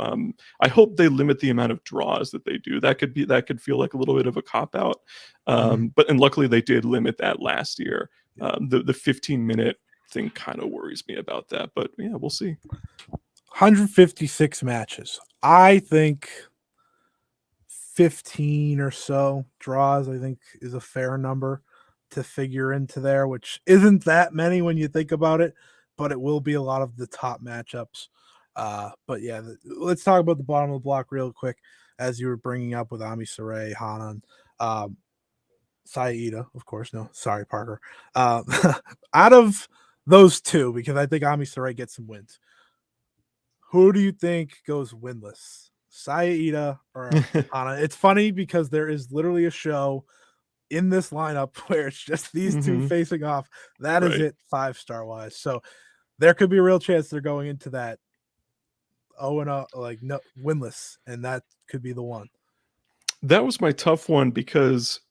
I hope they limit the amount of draws that they do. That could feel like a little bit of a cop out. But luckily they did limit that last year. The 15-minute thing kind of worries me about that, but yeah, we'll see. 156 matches. I think 15 or so draws, I think, is a fair number to figure into there, which isn't that many when you think about it, but it will be a lot of the top matchups. But yeah, let's talk about the bottom of the block real quick, as you were bringing up with Ami Sourei, Hanan, Saida, of course. No, sorry, Parker. Out of those two, because I think Ami Sourei gets some wins, who do you think goes winless? Saida or Hana? It's funny because there is literally a show in this lineup where it's just these two facing off. That is it, 5-star wise. So there could be a real chance they're going into that 0-0, like no winless, and that could be the one. That was my tough one because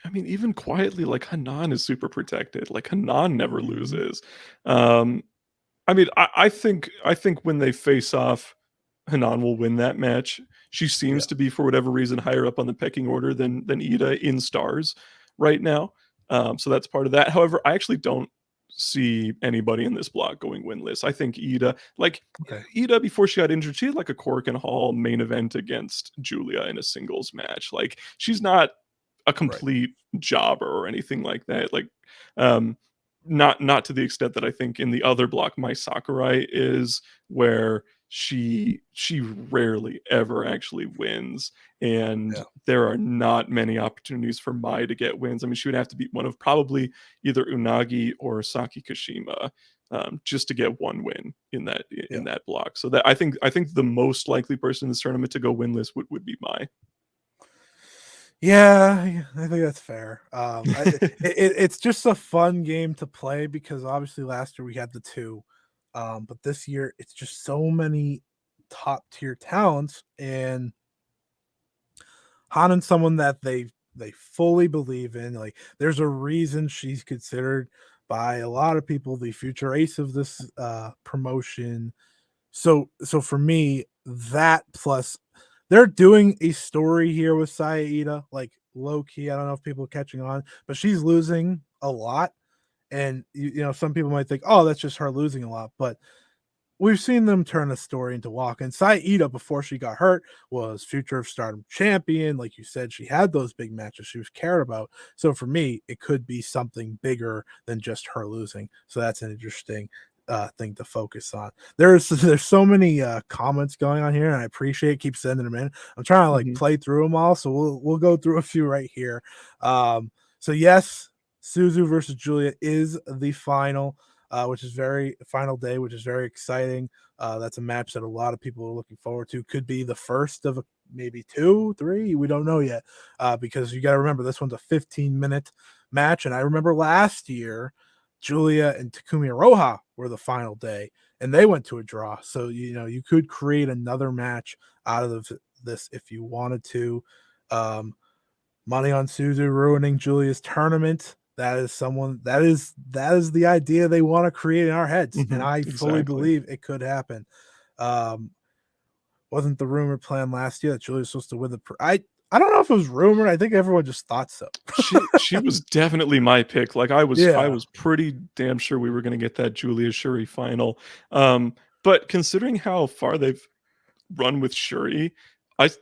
I mean, even quietly, like Hanan is super protected. Like Hanan never loses. I mean, I think when they face off, Hanan will win that match. She seems to be, for whatever reason, higher up on the pecking order than Ida in stars right now. So that's part of that. However, I actually don't see anybody in this block going winless. I think Ida, Ida before she got injured, she had like a Cork and Hall main event against Julia in a singles match. Like she's not a complete jobber or anything like that. Like not to the extent that I think in the other block Mai Sakurai is, where she rarely ever actually wins, and there are not many opportunities for Mai to get wins. I mean, she would have to beat one of probably either Unagi or Saki Kashima just to get one win in that block. So that I think the most likely person in this tournament to go winless would be Mai. Yeah, I think that's fair. It's just a fun game to play because obviously last year we had the two, but this year it's just so many top tier talents, and Hanan's someone that they fully believe in. Like, there's a reason she's considered by a lot of people the future ace of this promotion. So for me, that plus they're doing a story here with Saida, like low key. I don't know if people are catching on, but she's losing a lot. And you know, some people might think, oh, that's just her losing a lot, but we've seen them turn a story into walk. And Saida, before she got hurt, was future of Stardom champion. Like you said, she had those big matches she was cared about. So for me, it could be something bigger than just her losing. So that's an interesting thing to focus on. There's so many comments going on here, and I appreciate keep sending them in. I'm trying to like play through them all, so we'll go through a few right here. So yes, Suzu versus Julia is the final, which is final day, which is very exciting. That's a match that a lot of people are looking forward to. Could be the first of maybe 2, 3. We don't know yet, because you got to remember this one's a 15-minute match, and I remember last year Julia and Takumi Iroha were the final day, and they went to a draw. So you know you could create another match out of this if you wanted to. Money on Suzu ruining Julia's tournament. That is the idea they want to create in our heads, and I fully believe it could happen. Wasn't the rumor planned last year that Julia was supposed to win the? I don't know if it was rumored. I think everyone just thought so. she was definitely my pick. Like I was pretty damn sure we were going to get that Julia Shuri final. But considering how far they've run with Shuri,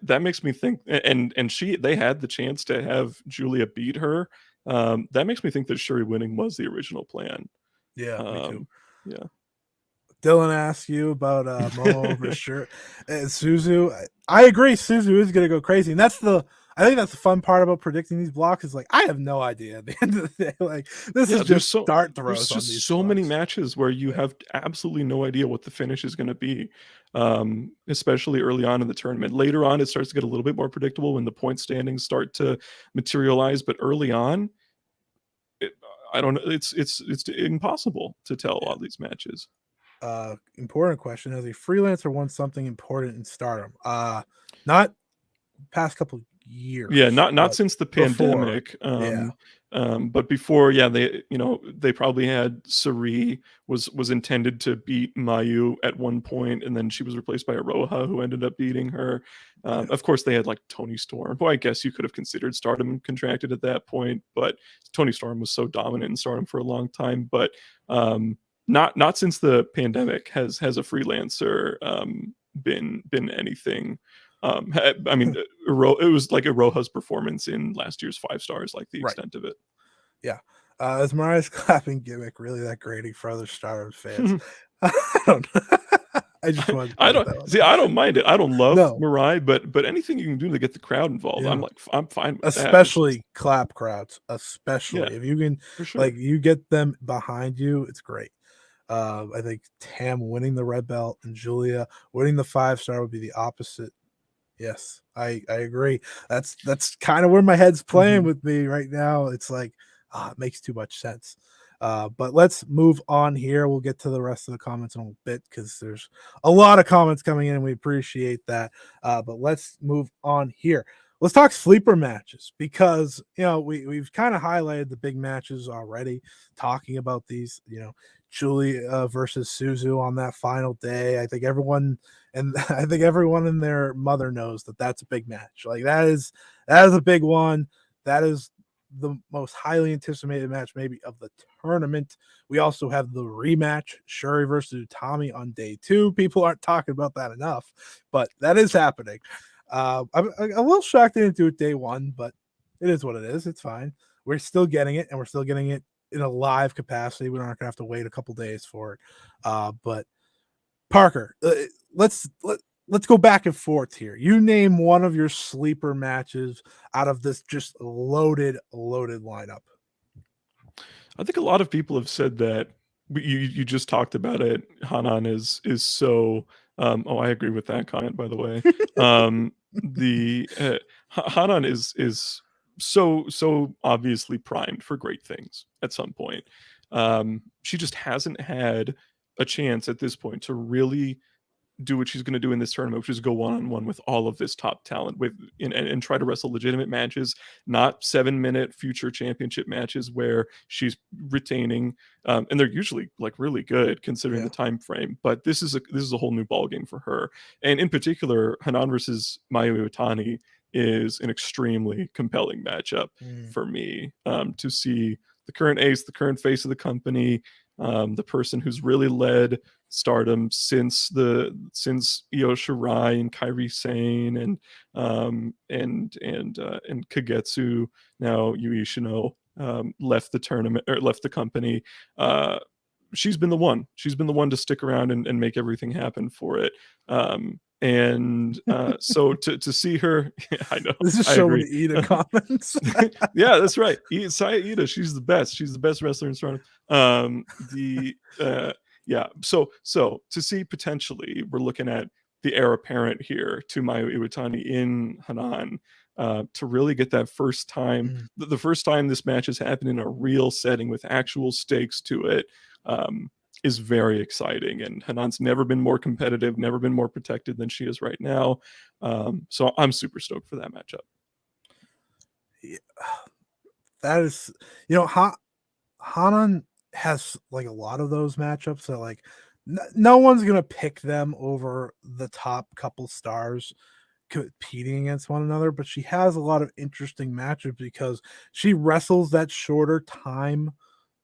that makes me think. And they had the chance to have Julia beat her. That makes me think that Shuri winning was the original plan. Yeah, me too. Yeah. Dylan asked you about Momo over Shuri and Suzu. I agree. Suzu is going to go crazy, and I think that's the fun part about predicting these blocks is like I have no idea at the end of the day. Like this is just start throws. There's just so many matches where you have absolutely no idea what the finish is going to be, especially early on in the tournament. Later on, it starts to get a little bit more predictable when the point standings start to materialize. But early on, I don't know. It's impossible to tell all these matches. Important question: has a freelancer won something important in Stardom? Not past couple years. Yeah, not since the pandemic. But before, yeah, they probably had Sari was intended to beat Mayu at one point, and then she was replaced by Aroha, who ended up beating her. Of course, they had like Tony Storm, who I guess you could have considered Stardom contracted at that point, but Tony Storm was so dominant in Stardom for a long time. But not since the pandemic has a freelancer been anything. I mean, it was like Aroha's performance in last year's 5 stars, like the extent of it. Yeah. Is Mariah's clapping gimmick really that grating for other Stardom fans? I don't know. I just wanted to I don't see. I don't mind it. I don't love Mariah, but anything you can do to get the crowd involved, Yeah. I'm fine with especially that. clap crowds, especially if you can, sure. like, you get them behind you, it's great. I think Tam winning the red belt and Julia winning the 5-star would be the opposite. Yes, I agree. That's kind of where my head's playing with me right now. It's like, it makes too much sense. But let's move on here. We'll get to the rest of the comments in a bit because there's a lot of comments coming in. We appreciate that. But let's move on here. Let's talk sleeper matches because, we've kind of highlighted the big matches already, talking about these, Julia versus Suzu on that final day. I think everyone in their mother knows that that's a big match. Like that is a big one. That is the most highly anticipated match maybe of the tournament. We also have the rematch, Shuri versus Utami on day 2. People aren't talking about that enough, but that is happening. I'm a little shocked they didn't do it day 1, but it is what it is. It's fine. We're still getting it, and we're still getting it in a live capacity. We're not gonna have to wait a couple days for it. But Parker, let's go back and forth here. You name one of your sleeper matches out of this just loaded lineup. I think a lot of people have said that. You just talked about it. Hanan is so. I agree with that comment, by the way. The Hanan is so obviously primed for great things at some point. She just hasn't had a chance at this point to really do what she's going to do in this tournament, which is go one-on-one with all of this top talent and try to wrestle legitimate matches, not 7-minute future championship matches where she's retaining, and they're usually like really good considering the time frame. But this is a whole new ballgame for her, and in particular, Hanan versus Mayu Iwatani is an extremely compelling matchup for me, to see the current ace, the current face of the company, the person who's really led Stardom since Io Shirai and Kairi Sane and Kagetsu, now Yui Ishino, left the tournament or left the company. She's been the one to stick around and make everything happen for it. So to see her, I know this is showing Ida comments. Yeah, that's right. Saya Ida, she's the best. She's the best wrestler in Stardom. Yeah. So to see, potentially we're looking at the heir apparent here to Mayu Iwatani in Hanan, to really get that first time, the first time this match has happened in a real setting with actual stakes to it, is very exciting. And Hanan's never been more competitive, never been more protected than she is right now. So I'm super stoked for that matchup. Yeah, that is, Hanan has like a lot of those matchups that like no one's gonna pick them over the top couple stars competing against one another, but she has a lot of interesting matchups because she wrestles that shorter time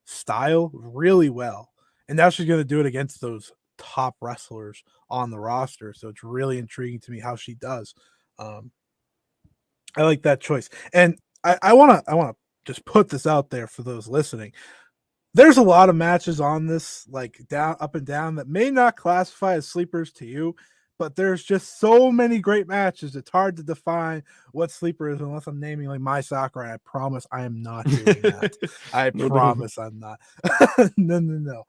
style really well, and now she's gonna do it against those top wrestlers on the roster. So it's really intriguing to me how she does. I like that choice, and I want to just put this out there for those listening. There's a lot of matches on this, like down, up and down, that may not classify as sleepers to you, but there's just so many great matches. It's hard to define what sleeper is unless I'm naming like My Sakura. I promise I am not doing that. I promise I'm not. No.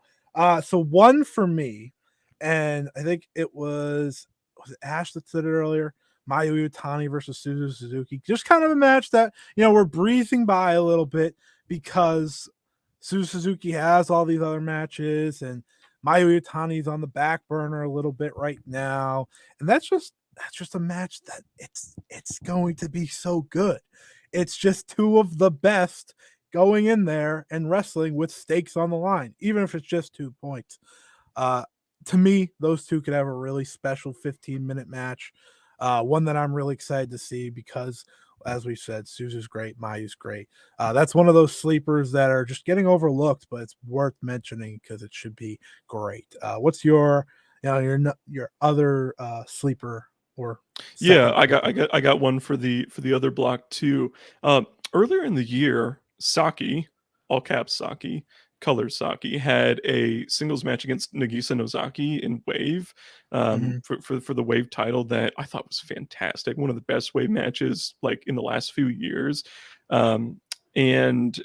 So one for me, and I think it was it Ash that said it earlier. Mayu Iwatani versus Suzu Suzuki. Just kind of a match that, we're breezing by a little bit because Suzu Suzuki has all these other matches, and Mayu Iwatani's on the back burner a little bit right now, and that's just a match that it's going to be so good. It's just two of the best going in there and wrestling with stakes on the line, even if it's just 2 points. To me, those two could have a really special 15-minute match. One that I'm really excited to see because, as we said, Suzu's great, Mayu's great. That's one of those sleepers that are just getting overlooked, but it's worth mentioning because it should be great. What's your other sleeper or Yeah, second? I got one for the other block too. Earlier in the year, Saki, all caps Saki, color Saki, had a singles match against Nagisa Nozaki in Wave, Mhm. for the Wave title that I thought was fantastic. One of the best Wave matches like in the last few years, and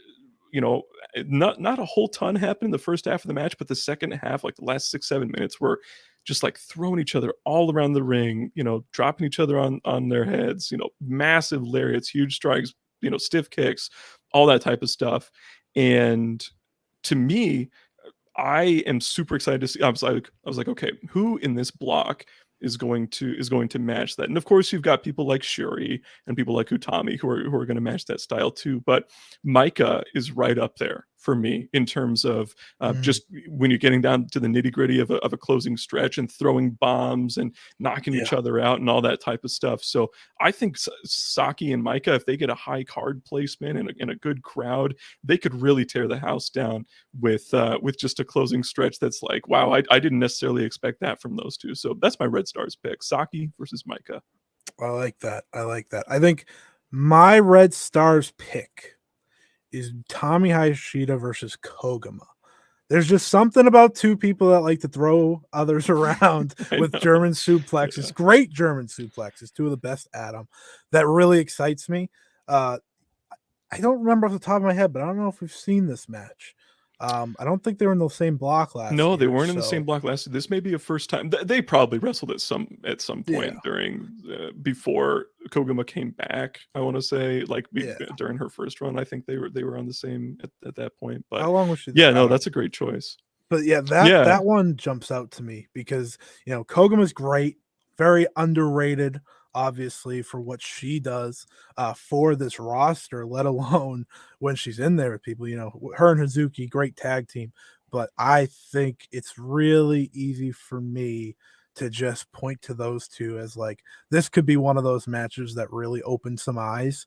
you know, not a whole ton happened in the first half of the match, but the second half, like the last 6-7 minutes, were just like throwing each other all around the ring, you know, dropping each other on their heads, you know, massive lariats, huge strikes, you know, stiff kicks, all that type of stuff. And to me, I am super excited to see. I was like, okay, who in this block is going to match that? And of course, you've got people like Shuri and people like Utami who are going to match that style too. But Micah is right up there for me in terms of Mhm. just when you're getting down to the nitty gritty of a closing stretch and throwing bombs and knocking Yeah. each other out and all that type of stuff. So I think Saki and Micah, if they get a high card placement and a good crowd, they could really tear the house down with just a closing stretch that's like, wow, I didn't necessarily expect that from those two. So that's my Red Stars pick: Saki versus Micah. I like that. I like that. I think my Red Stars pick is Tommy Hayashida versus Koguma. There's just something about two people that like to throw others around I with know. German suplexes, Yeah. great German suplexes, two of the best at them. That really excites me. Uh, I don't remember off the top of my head, but I don't know if we've seen this match. I don't think they were in the same block last No, they year, weren't in the same so block last year. This may be a first time. They probably wrestled at some yeah, point during before Koguma came back. I want to say like yeah. during her first run. I think they were on the same at that point. But How long was she there? yeah, I no, don't. that's a great choice. But yeah, Yeah, that one jumps out to me because Koguma's great, very underrated, obviously for what she does for this roster, let alone when she's in there with people. Her and Hazuki, great tag team. But I think it's really easy for me to just point to those two as like this could be one of those matches that really opened some eyes.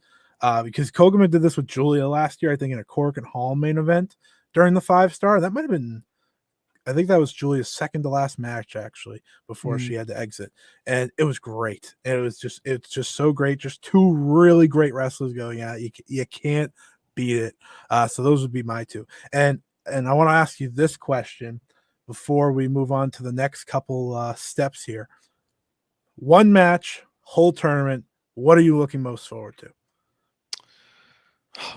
Because Koguma did this with Julia last year, I think, in a Cork and Hall main event during the 5 star. That might have been, I think that was Julia's second to last match actually before mm, she had to exit, and it was great. And it's just so great. Just two really great wrestlers going at it. You can't beat it. So those would be my two. And I want to ask you this question before we move on to the next couple steps here. One match, whole tournament. What are you looking most forward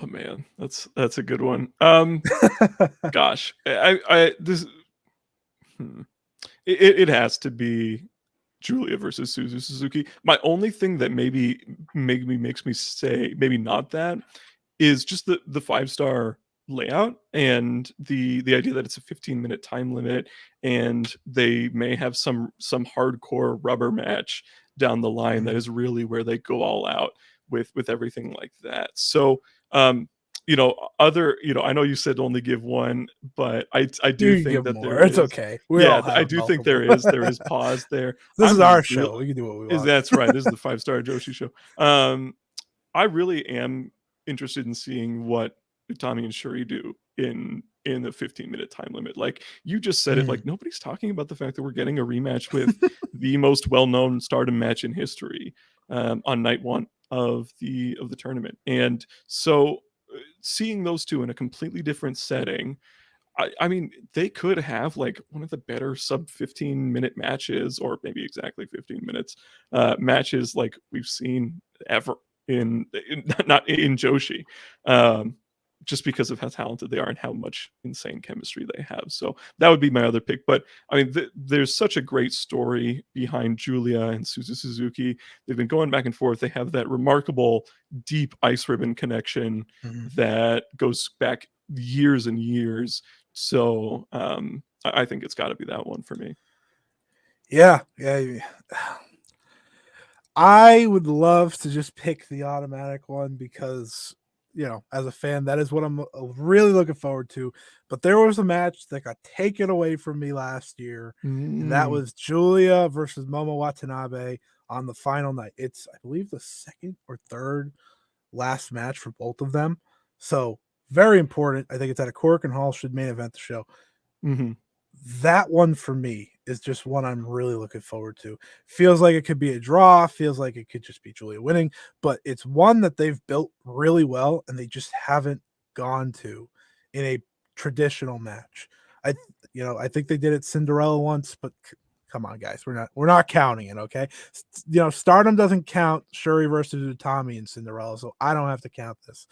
oh man, that's a good one. to? Gosh, I this hmm. It has to be Julia versus Suzu Suzuki. My only thing that maybe makes me say maybe not that is just the 5 star layout and the idea that it's a 15-minute time limit and they may have some hardcore rubber match down the line that Mhm. is really where they go all out with everything like that. So I know you said only give one, but I do You can think give that there more. It's is. okay. We Yeah, all I have do think multiple. there is pause there. This is I'm our real show. We can do what we is want. That's right. This is the Five Star Joshi Show. I really am interested in seeing what Utami and Shuri do in the 15-minute time limit. Like you just said it, Mhm. like nobody's talking about the fact that we're getting a rematch with the most well-known Stardom match in history on night one of the tournament. And so seeing those two in a completely different setting, I mean, they could have like one of the better sub 15-minute matches, or maybe exactly 15 minutes matches like we've seen ever in not in Joshi. Um, just because of how talented they are and how much insane chemistry they have. So that would be my other pick. But I mean, there's such a great story behind Julia and Suzu Suzuki. They've been going back and forth. They have that remarkable deep ice ribbon connection Mhm. that goes back years and years. So I think it's got to be that one for me. Yeah, yeah. I would love to just pick the automatic one because as a fan, that is what I'm really looking forward to. But there was a match that got taken away from me last year, and that was Julia versus Momo Watanabe on the final night. It's, I believe, the second or third last match for both of them. So very important. I think it's at a Corkin Hall, should main event the show. Mm-hmm. That one for me is just one I'm really looking forward to. Feels like it could be a draw, feels like it could just be Julia winning, but it's one that they've built really well and they just haven't gone to in a traditional match. I think they did it Cinderella once, but come on, guys, we're not counting it, okay? Stardom doesn't count Shuri versus Utami and Cinderella, so I don't have to count this.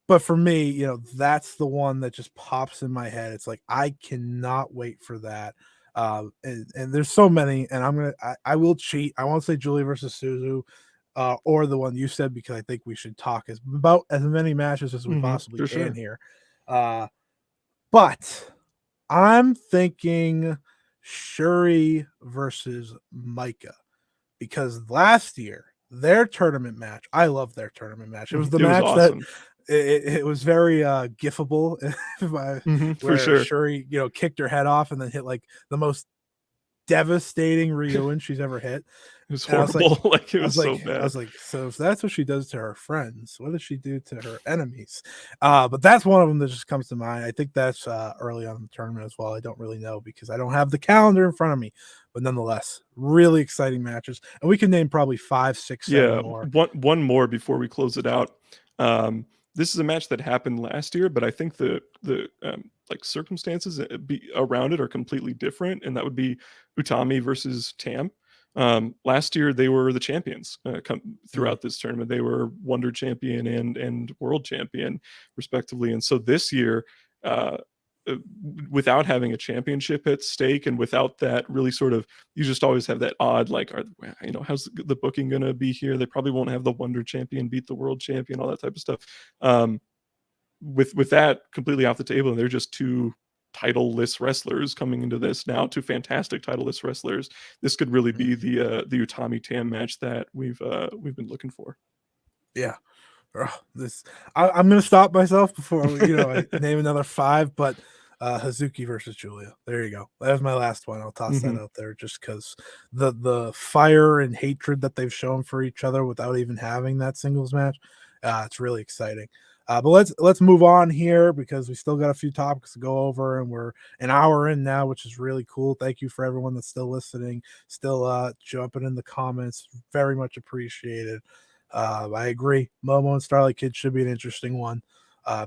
But for me, that's the one that just pops in my head. It's like I cannot wait for that. And there's so many, and I will cheat. I won't say Julie versus Suzu, or the one you said, because I think we should talk about as many matches as we possibly can here. But I'm thinking Shuri versus Micah, because last year their tournament match, I love their tournament match. It was the match awesome. That it was very gifable, for sure. Shuri, kicked her head off and then hit like the most devastating Ryuin she's ever hit. It was horrible. It was so bad. I was like, so if that's what she does to her friends, what does she do to her enemies? But that's one of them that just comes to mind. I think that's early on in the tournament as well. I don't really know because I don't have the calendar in front of me. But nonetheless, really exciting matches. And we can name probably 5, 6, 7 more. One more before we close it out. This is a match that happened last year, but I think the circumstances around it are completely different, and that would be Utami versus Tam. Last year they were the champions throughout this tournament. They were Wonder Champion and World Champion respectively, and so this year, without having a championship at stake and without that, really sort of, you just always have that odd, how's the booking going to be here? They probably won't have the Wonder Champion beat the World Champion, all that type of stuff. With that completely off the table, and they're just two title-less wrestlers coming into this now, two fantastic title-less wrestlers. This could really be the Utami Tam match that we've been looking for. Yeah. I'm going to stop myself before I name another 5, but Hazuki versus Julia. There you go. That was my last one. I'll toss that out there just because the fire and hatred that they've shown for each other without even having that singles match. It's really exciting. But let's move on here because we still got a few topics to go over, and we're an hour in now, which is really cool. Thank you for everyone that's still listening, still jumping in the comments. Very much appreciated. I agree. Momo and Starlight Kid should be an interesting one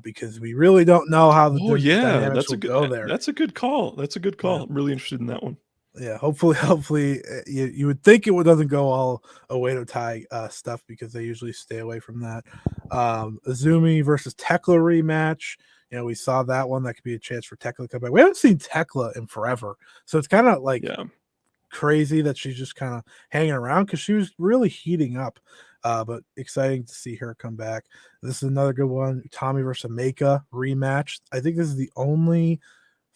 because we really don't know how the dynamics will go there. That's a good call. Yeah. I'm really interested in that one. Yeah, hopefully you would think it doesn't go all Oedo Tai stuff because they usually stay away from that. Azumi versus Tekla rematch. We saw that one. That could be a chance for Tekla to come back. We haven't seen Tekla in forever, so it's kind of like crazy that she's just kind of hanging around because she was really heating up. But exciting to see her come back. This is another good one. Utami versus Meika rematch. I think this is the only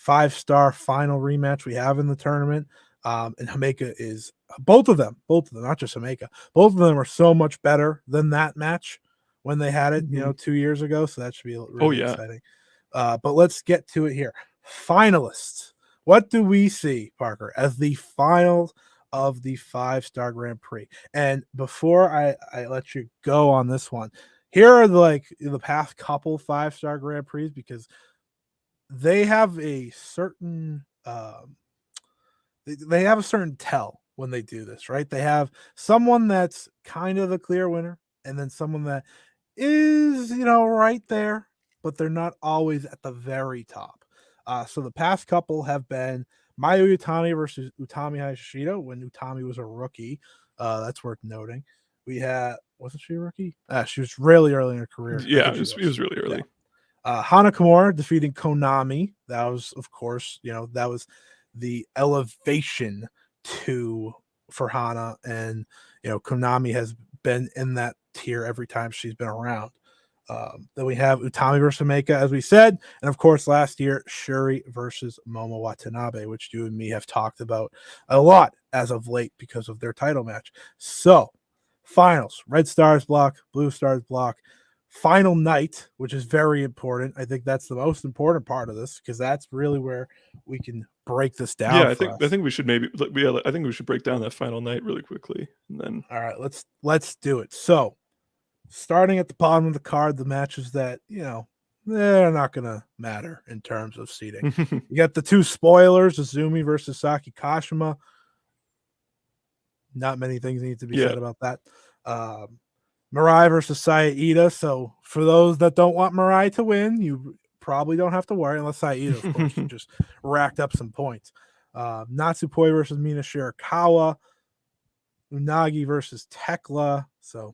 5-star final rematch we have in the tournament. And Hameka is both of them, not just Hameka. Both of them are so much better than that match when they had it, 2 years ago. So that should be really exciting. But let's get to it here. Finalists. What do we see, Parker, as the finals of the 5-star Grand Prix? And before I let you go on this one, here are the past couple 5-star Grand Prix, because they have a certain they have a certain tell when they do this, right? They have someone that's kind of the clear winner, and then someone that is right there, but they're not always at the very top. So the past couple have been Mayu Utami versus Utami Hayashida when Utami was a rookie. That's worth noting. We had, wasn't she a rookie? She was really early in her career. Yeah, it was really early. Hana Kimura defeating Konami. That was, of course, that was the elevation for Hana, and Konami has been in that tier every time she's been around. Then we have Utami versus Meika, as we said, and of course last year Shuri versus Momo Watanabe, which you and me have talked about a lot as of late because of their title match. So finals: Red Stars block, Blue Stars block. final night, which is very important. I think that's the most important part of this because that's really where we can break this down. Yeah, for I us. think we should maybe I think we should break down that final night really quickly, and then All right, let's do it. So, starting at the bottom of the card, the matches that they're not gonna matter in terms of seeding. You got the two spoilers: Azumi versus Saki Kashima. Not many things need to be said about that. Mirai versus Saya Ida. So for those that don't want Mirai to win, you probably don't have to worry unless Saya Ida, of course, just racked up some points. Natsupoi versus Mina Shirakawa. Unagi versus Tekla. So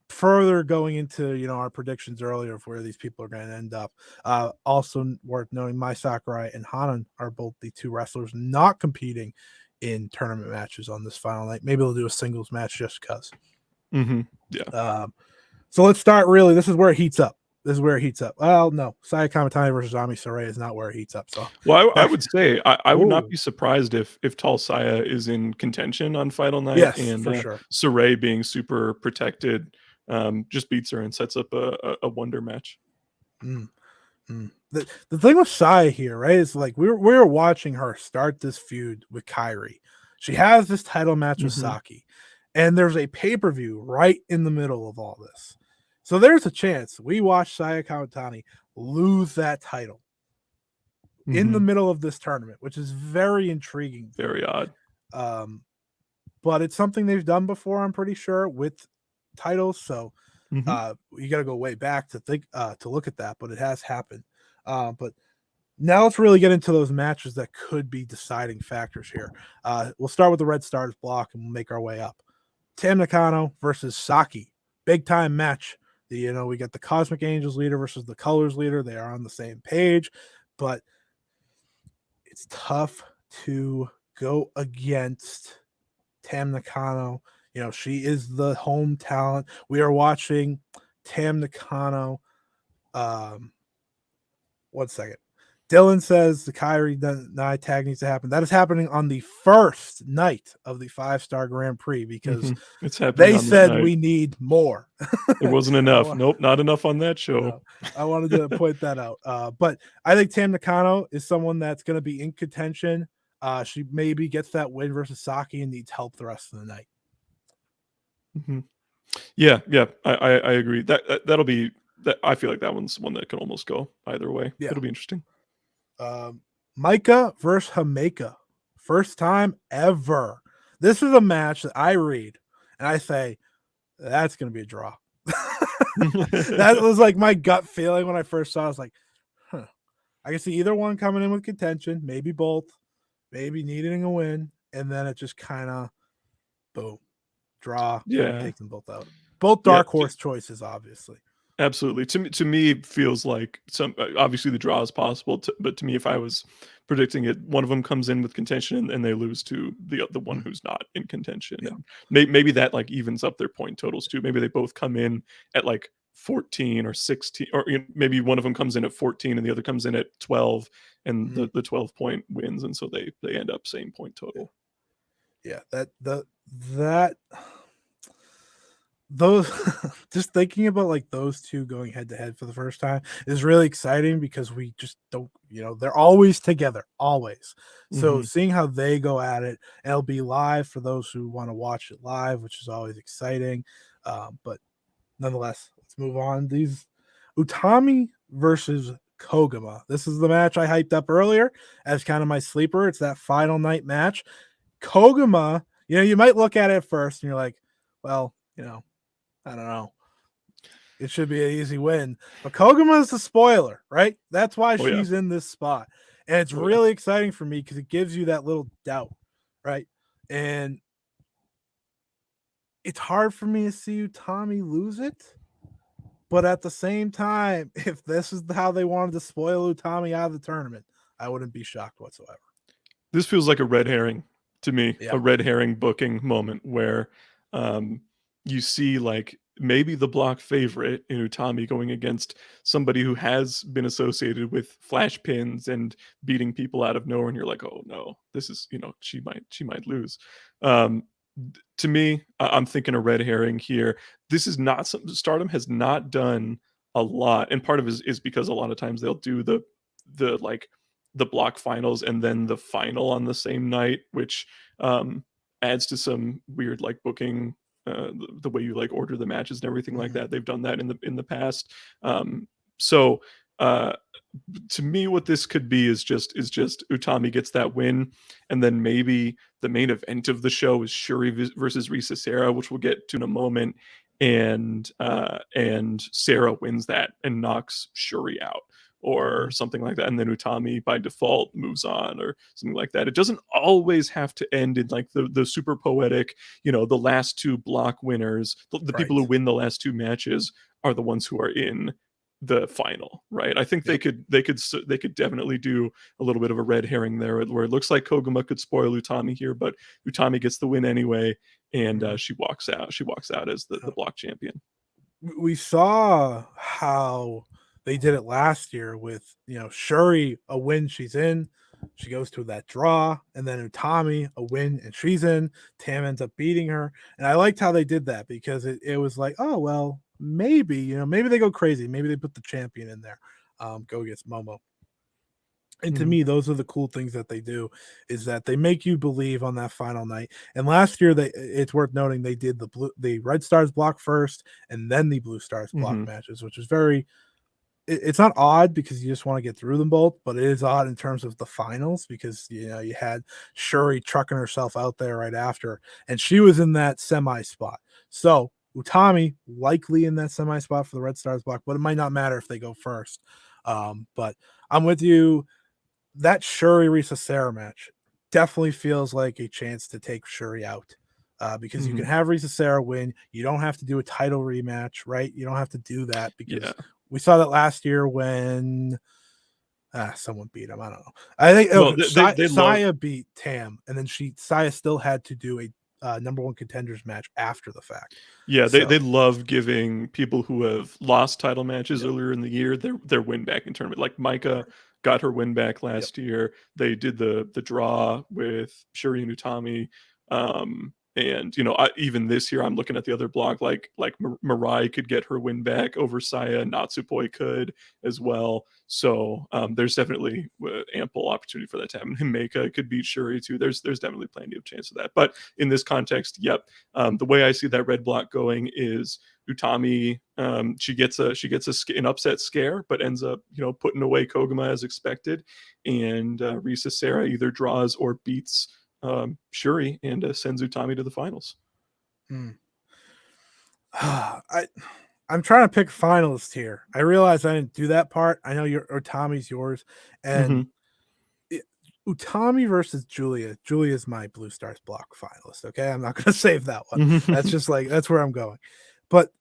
further going into our predictions earlier of where these people are going to end up. Also worth noting, Mai Sakurai and Hanan are both the two wrestlers not competing in tournament matches on this final night. Maybe they'll do a singles match just because. Yeah. So let's start. Really, this is where it heats up. Well, no, Saya Kamitani versus Ami Saray is not where it heats up. So, well, I would say I would not be surprised if Tall Saya is in contention on final night. Yes, and for sure. Saray being super protected, just beats her and sets up a wonder match. The thing with Saya here, right, is like we were watching her start this feud with Kairi. She has this title match with Saki, and there's a pay-per-view right in the middle of all this. So there's a chance we watch Saya Kamitani lose that title in the middle of this tournament, which is very intriguing. Very odd. But it's something they've done before, I'm pretty sure, with titles. So you got to go way back to think to look at that, but it has happened. But now let's really get into those matches that could be deciding factors here. We'll start with the Red Stars block and we'll make our way up. Tam Nakano versus Saki, big time match. We got the Cosmic Angels leader versus the Colors leader. They are on the same page, but it's tough to go against Tam Nakano. She is the home talent. We are watching Tam Nakano. 1 second. Dylan says the Kairi Denied tag needs to happen. That is happening on the first night of the 5-Star Grand Prix because it's happening. They said we need more. There wasn't enough. Nope, not enough on that show. No, I wanted to point that out. But I think Tam Nakano is someone that's going to be in contention. She maybe gets that win versus Saki and needs help the rest of the night. Yeah, I agree. That'll be that. I feel like that one's one that can almost go either way. Yeah. It'll be interesting. Micah versus Hameka, first time ever. This is a match that I read and I say that's going to be a draw. That was like my gut feeling when I first saw it. I was like, I can see either one coming in with contention, maybe both, maybe needing a win, and then it just kind of boom, draw. Yeah, takes them both out. Both dark horse choices, obviously. Absolutely. To me, it feels like obviously the draw is possible, but to me, if I was predicting it, one of them comes in with contention and they lose to the one who's not in contention. Yeah. And maybe that like evens up their point totals too. Maybe they both come in at like 14 or 16, or maybe one of them comes in at 14 and the other comes in at 12, and the 12 point wins, and so they end up same point total. Yeah, those just thinking about like those two going head to head for the first time is really exciting because we just don't, they're always together, always. So seeing how they go at it, and it'll be live for those who want to watch it live, which is always exciting. But nonetheless, let's move on. These Utami versus Koguma. This is the match I hyped up earlier as kind of my sleeper. It's that final night match. Koguma, you might look at it first and you're like, well, I don't know. It should be an easy win. But Koguma is the spoiler, right? That's why she's in this spot. And it's really exciting for me because it gives you that little doubt, right? And it's hard for me to see Utami lose it. But at the same time, if this is how they wanted to spoil Utami out of the tournament, I wouldn't be shocked whatsoever. This feels like a red herring to me, a red herring booking moment where you see like maybe the block favorite in Utami going against somebody who has been associated with flash pins and beating people out of nowhere, and you're like, oh no, this is she might lose. To me, I'm thinking a red herring here. This is not something Stardom has not done a lot, and part of it is because a lot of times they'll do the like the block finals and then the final on the same night, which adds to some weird like booking, the way you like order the matches and everything like that. They've done that in the past. So uh, to me, what this could be is just Utami gets that win, and then maybe the main event of the show is Shuri versus Risa Sarah, which we'll get to in a moment, and Sarah wins that and knocks Shuri out or something like that, and then Utami by default moves on or something like that. It doesn't always have to end in like the super poetic, the last two block winners, the people who win the last two matches are the ones who are in the final, right? I think they could definitely do a little bit of a red herring there, where it looks like Koguma could spoil Utami here, but Utami gets the win anyway, and she walks out. She walks out as the block champion. We saw how they did it last year with Shuri, a win, she's in. She goes to that draw, and then Utami, a win, and she's in. Tam ends up beating her, and I liked how they did that because it was like, oh well, maybe maybe they go crazy, maybe they put the champion in there, go against Momo. And to me, those are the cool things that they do, is that they make you believe on that final night. And last year, it's worth noting they did the Red Stars block first, and then the Blue Stars block matches, which is very. It's not odd because you just want to get through them both, but it is odd in terms of the finals because you had Shuri trucking herself out there right after, and she was in that semi spot. So Utami likely in that semi spot for the Red Stars block, but it might not matter if they go first. But I'm with you. That Shuri Risa Sarah match definitely feels like a chance to take Shuri out. Because you can have Risa Sarah win. You don't have to do a title rematch, right? You don't have to do that because we saw that last year when someone beat him. I don't know. I think Saya beat Tam, and then Saya still had to do a number one contenders match after the fact. Yeah, they love giving people who have lost title matches earlier in the year their win back in tournament. Like Micah got her win back last year. They did the draw with Shuri and Utami. And even this year, I'm looking at the other block, like Mirai could get her win back over Saya, Natsupoi could as well. So there's definitely ample opportunity for that to happen. Himeka could beat Shuri too. There's definitely plenty of chance of that. But in this context, the way I see that red block going is Utami, she gets an upset scare, but ends up putting away Koguma as expected, and Risa Sarah either draws or beats Shuri and sends Utami to the finals. I'm trying to pick finalists here. I realize I didn't do that part. I know Utami's yours, and Utami versus Julia. Julia's my Blue Stars block finalist. Okay, I'm not going to save that one. That's just that's where I'm going. But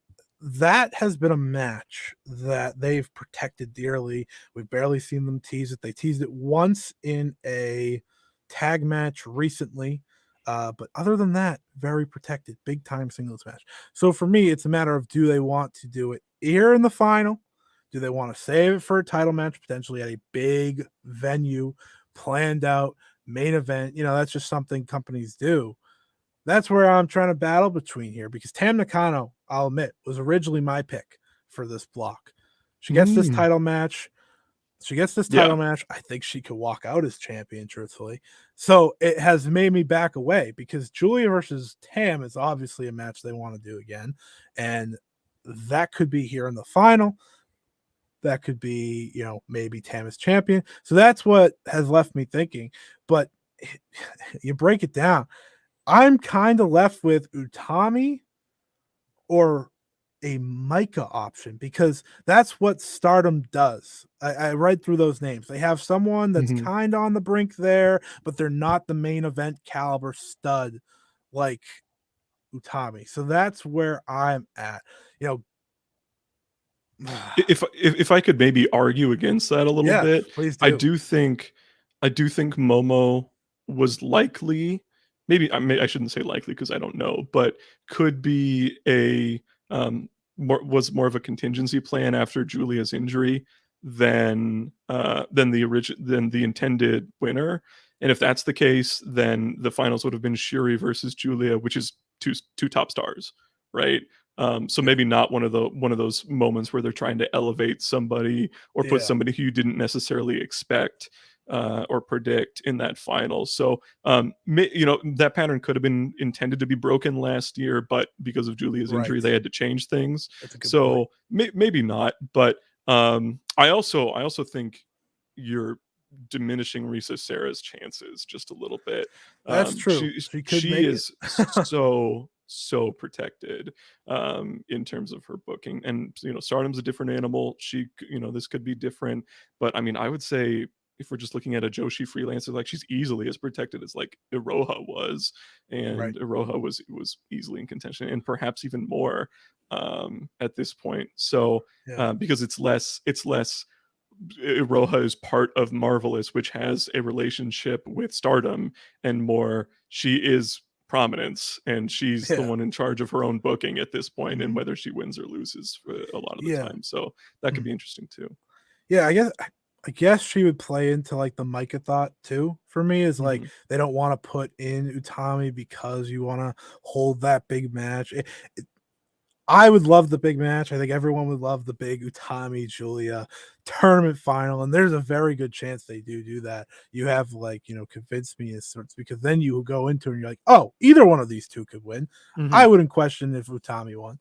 that has been a match that they've protected dearly. We've barely seen them tease it. They teased it once in a tag match recently, but other than that, very protected, big time singles match. So for me, it's a matter of, do they want to do it here in the final? Do they want to save it for a title match, potentially at a big venue, planned out main event? That's just something companies do. That's where I'm trying to battle between here, because Tam Nakano, I'll admit, was originally my pick for this block. She gets this title match. I think she could walk out as champion, truthfully. So it has made me back away, because Julia versus Tam is obviously a match they want to do again. And that could be here in the final. That could be, maybe Tam is champion. So that's what has left me thinking. But you break it down, I'm kind of left with Utami or a Micah option, because that's what Stardom does. I read through those names. They have someone that's kind of on the brink there, but they're not the main event caliber stud like Utami. So that's where I'm at. If I could maybe argue against that a little bit, please do. I do think Momo was likely, I shouldn't say likely because I don't know, but could be was more of a contingency plan after Julia's injury than the intended winner. And if that's the case, then the finals would have been Shuri versus Julia, which is two top stars, right? So maybe not one of those moments where they're trying to elevate somebody or put Yeah. somebody who you didn't necessarily expect or predict in that final. So that pattern could have been intended to be broken last year, but because of Julia's injury, Right. they had to change things. That's a good So point. maybe not. But I also think you're diminishing Risa Sarah's chances just a little bit. That's true. She could She make it. is so protected in terms of her booking, and Stardom's a different animal. This could be different, but I mean, I would say if we're just looking at a Joshi freelancer, like she's easily as protected as like Iroha was, and Right. Iroha was easily in contention, and perhaps even more at this point. So Yeah. because it's less Iroha is part of Marvelous, which has a relationship with Stardom, and more she is Prominence, and she's the Yeah. one in charge of her own booking at this point, and Mhm. whether she wins or loses a lot of the Yeah. time. So that could Mhm. be interesting too. Yeah, I guess she would play into like the Micah thought too. For me, is like Mhm. they don't want to put in Utami because you want to hold that big match. I would love the big match. I think everyone would love the big Utami Julia tournament final, and there's a very good chance they do that. You have convinced me as sorts, because then you go into it and you're like, oh, either one of these two could win. I Mhm. wouldn't question if Utami won.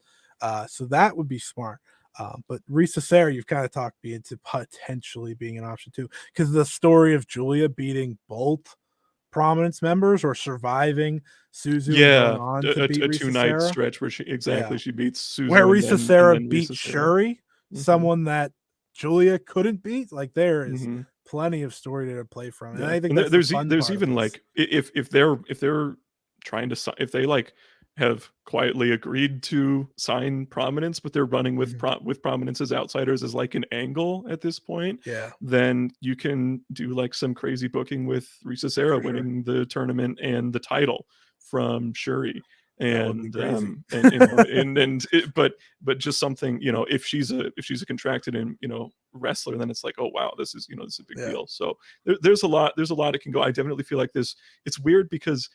So that would be smart. But Risa Sarah, you've kind of talked me into potentially being an option too, because the story of Julia beating both Prominence members or surviving Suzu and going Yeah, on to beat a Risa 2 night Sarah. stretch where Yeah. she beats Where Suzu Risa and Sarah then beat Risa Sarah. Shuri, Mhm. someone that Julia couldn't beat. Like, there is Mhm. plenty of story to play from, and Yeah, I think and that's the fun there's part of even this. like if they're trying to if they like have quietly agreed to sign Prominence, but they're running with Mhm. with Prominence as outsiders as like an angle at this point, Yeah, then you can do like some crazy booking with Risa Sarah for sure. winning the tournament and the title from Shuri. That would be crazy. But just something, if she's a contracted and wrestler, then it's like, oh wow, this is a big Yeah, deal. So there's a lot it can go. I definitely feel like this. It's weird because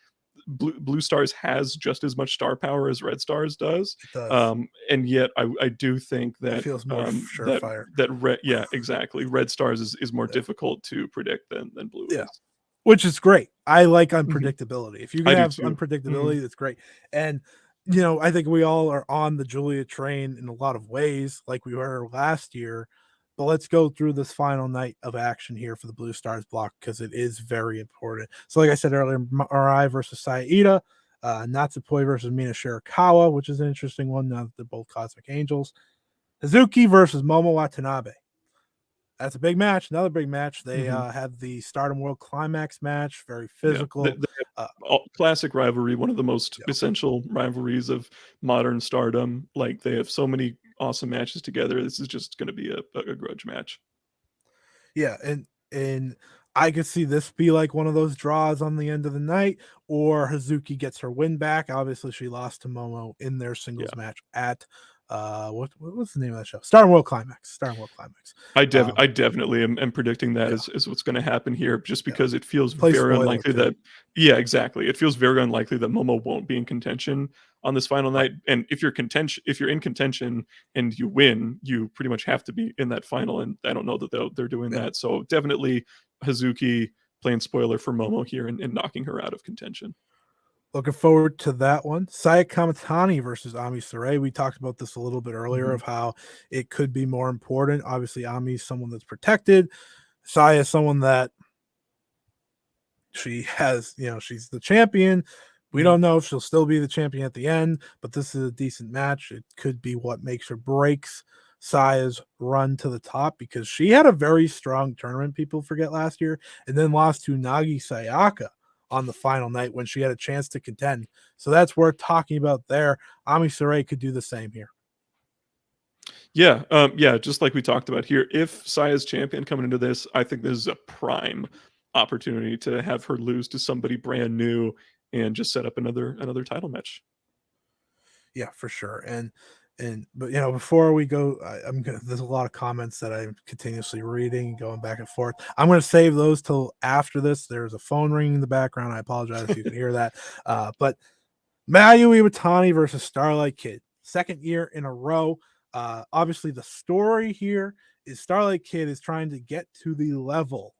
Blue Stars has just as much star power as Red Stars does, it does. and yet I do think It that feels more that surefire. yeah, exactly, Red Stars is more Yeah. difficult to predict than Blue Yeah. is. Which is great. I like Mhm. unpredictability. If you can I do have too. Mhm. unpredictability, that's great. And I think we all are on the Julia train in a lot of ways, like we were last year. But let's go through this final night of action here for the Blue Stars block, because it is very important. So, like I said earlier, Marai versus Saida, Natsupoi versus Mina Shirakawa, which is an interesting one now that they're both Cosmic Angels. Hazuki versus Momo Watanabe. That's a big match. Another big match. They Mhm. had the Stardom World Climax match, very Yeah, physical. they classic rivalry, one of the most Yeah, essential rivalries of modern Stardom. Like, they have so many awesome matches together. This is just going to be a grudge match. yeah, and I could see this be like one of those draws on the end of the night, or Hazuki gets her win back. Obviously, she lost to Momo in their singles Yeah. match at what's the name of that show? Stardom World Climax. Stardom World Climax. I definitely am predicting that Yeah, is what's going to happen here, just yeah. because it feels Play very spoiler unlikely too. that. Yeah, exactly. It feels very unlikely that Momo won't be in contention on this final Right. night. And if you're in contention and you win, you pretty much have to be in that final. And I don't know that they're doing Yeah. that. So definitely Hazuki playing spoiler for Momo here and knocking her out of contention. Looking forward to that one. Saya Kamatani versus Ami Saray. We talked about this a little bit earlier Mhm. of how it could be more important. Obviously, Ami's someone that's protected. Saya is someone that she has, she's the champion. We Mhm. don't know if she'll still be the champion at the end, but this is a decent match. It could be what makes or breaks Saya's run to the top, because she had a very strong tournament, people forget, last year, and then lost to Nagi Sayaka on the final night when she had a chance to contend. So that's worth talking about there. Ami Saray could do the same here. Yeah, just like we talked about here, if Saya's champion coming into this, I think this is a prime opportunity to have her lose to somebody brand new and just set up another title match. Yeah, for sure. And But before we go, there's a lot of comments that I'm continuously reading, going back and forth. I'm gonna save those till after this. There's a phone ringing in the background. I apologize if you can hear that. But Mayu Iwatani versus Starlight Kid, second year in a row. Obviously, the story here is Starlight Kid is trying to get to the level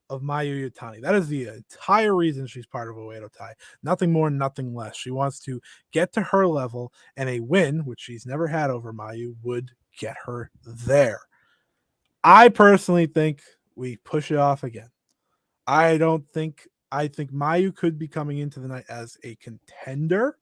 of Mayu Iwatani. That is the entire reason she's part of Oedo Tai. Nothing more, nothing less. She wants to get to her level, and a win, which she's never had over Mayu, would get her there. I personally think we push it off again. I think Mayu could be coming into the night as a contender.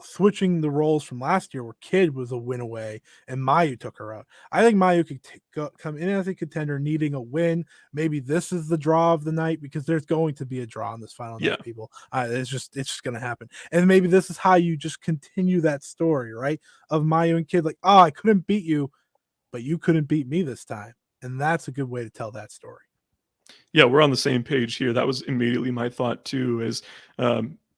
Switching the roles from last year where Kid was a win away and Mayu took her out. I think Mayu could come in as a contender needing a win. Maybe this is the draw of the night, because there's going to be a draw on this final night, people. It's just going to happen. And maybe this is how you just continue that story, right? Of Mayu and Kid, like, oh, I couldn't beat you, but you couldn't beat me this time. And that's a good way to tell that story. Yeah, we're on the same page here. That was immediately my thought too, as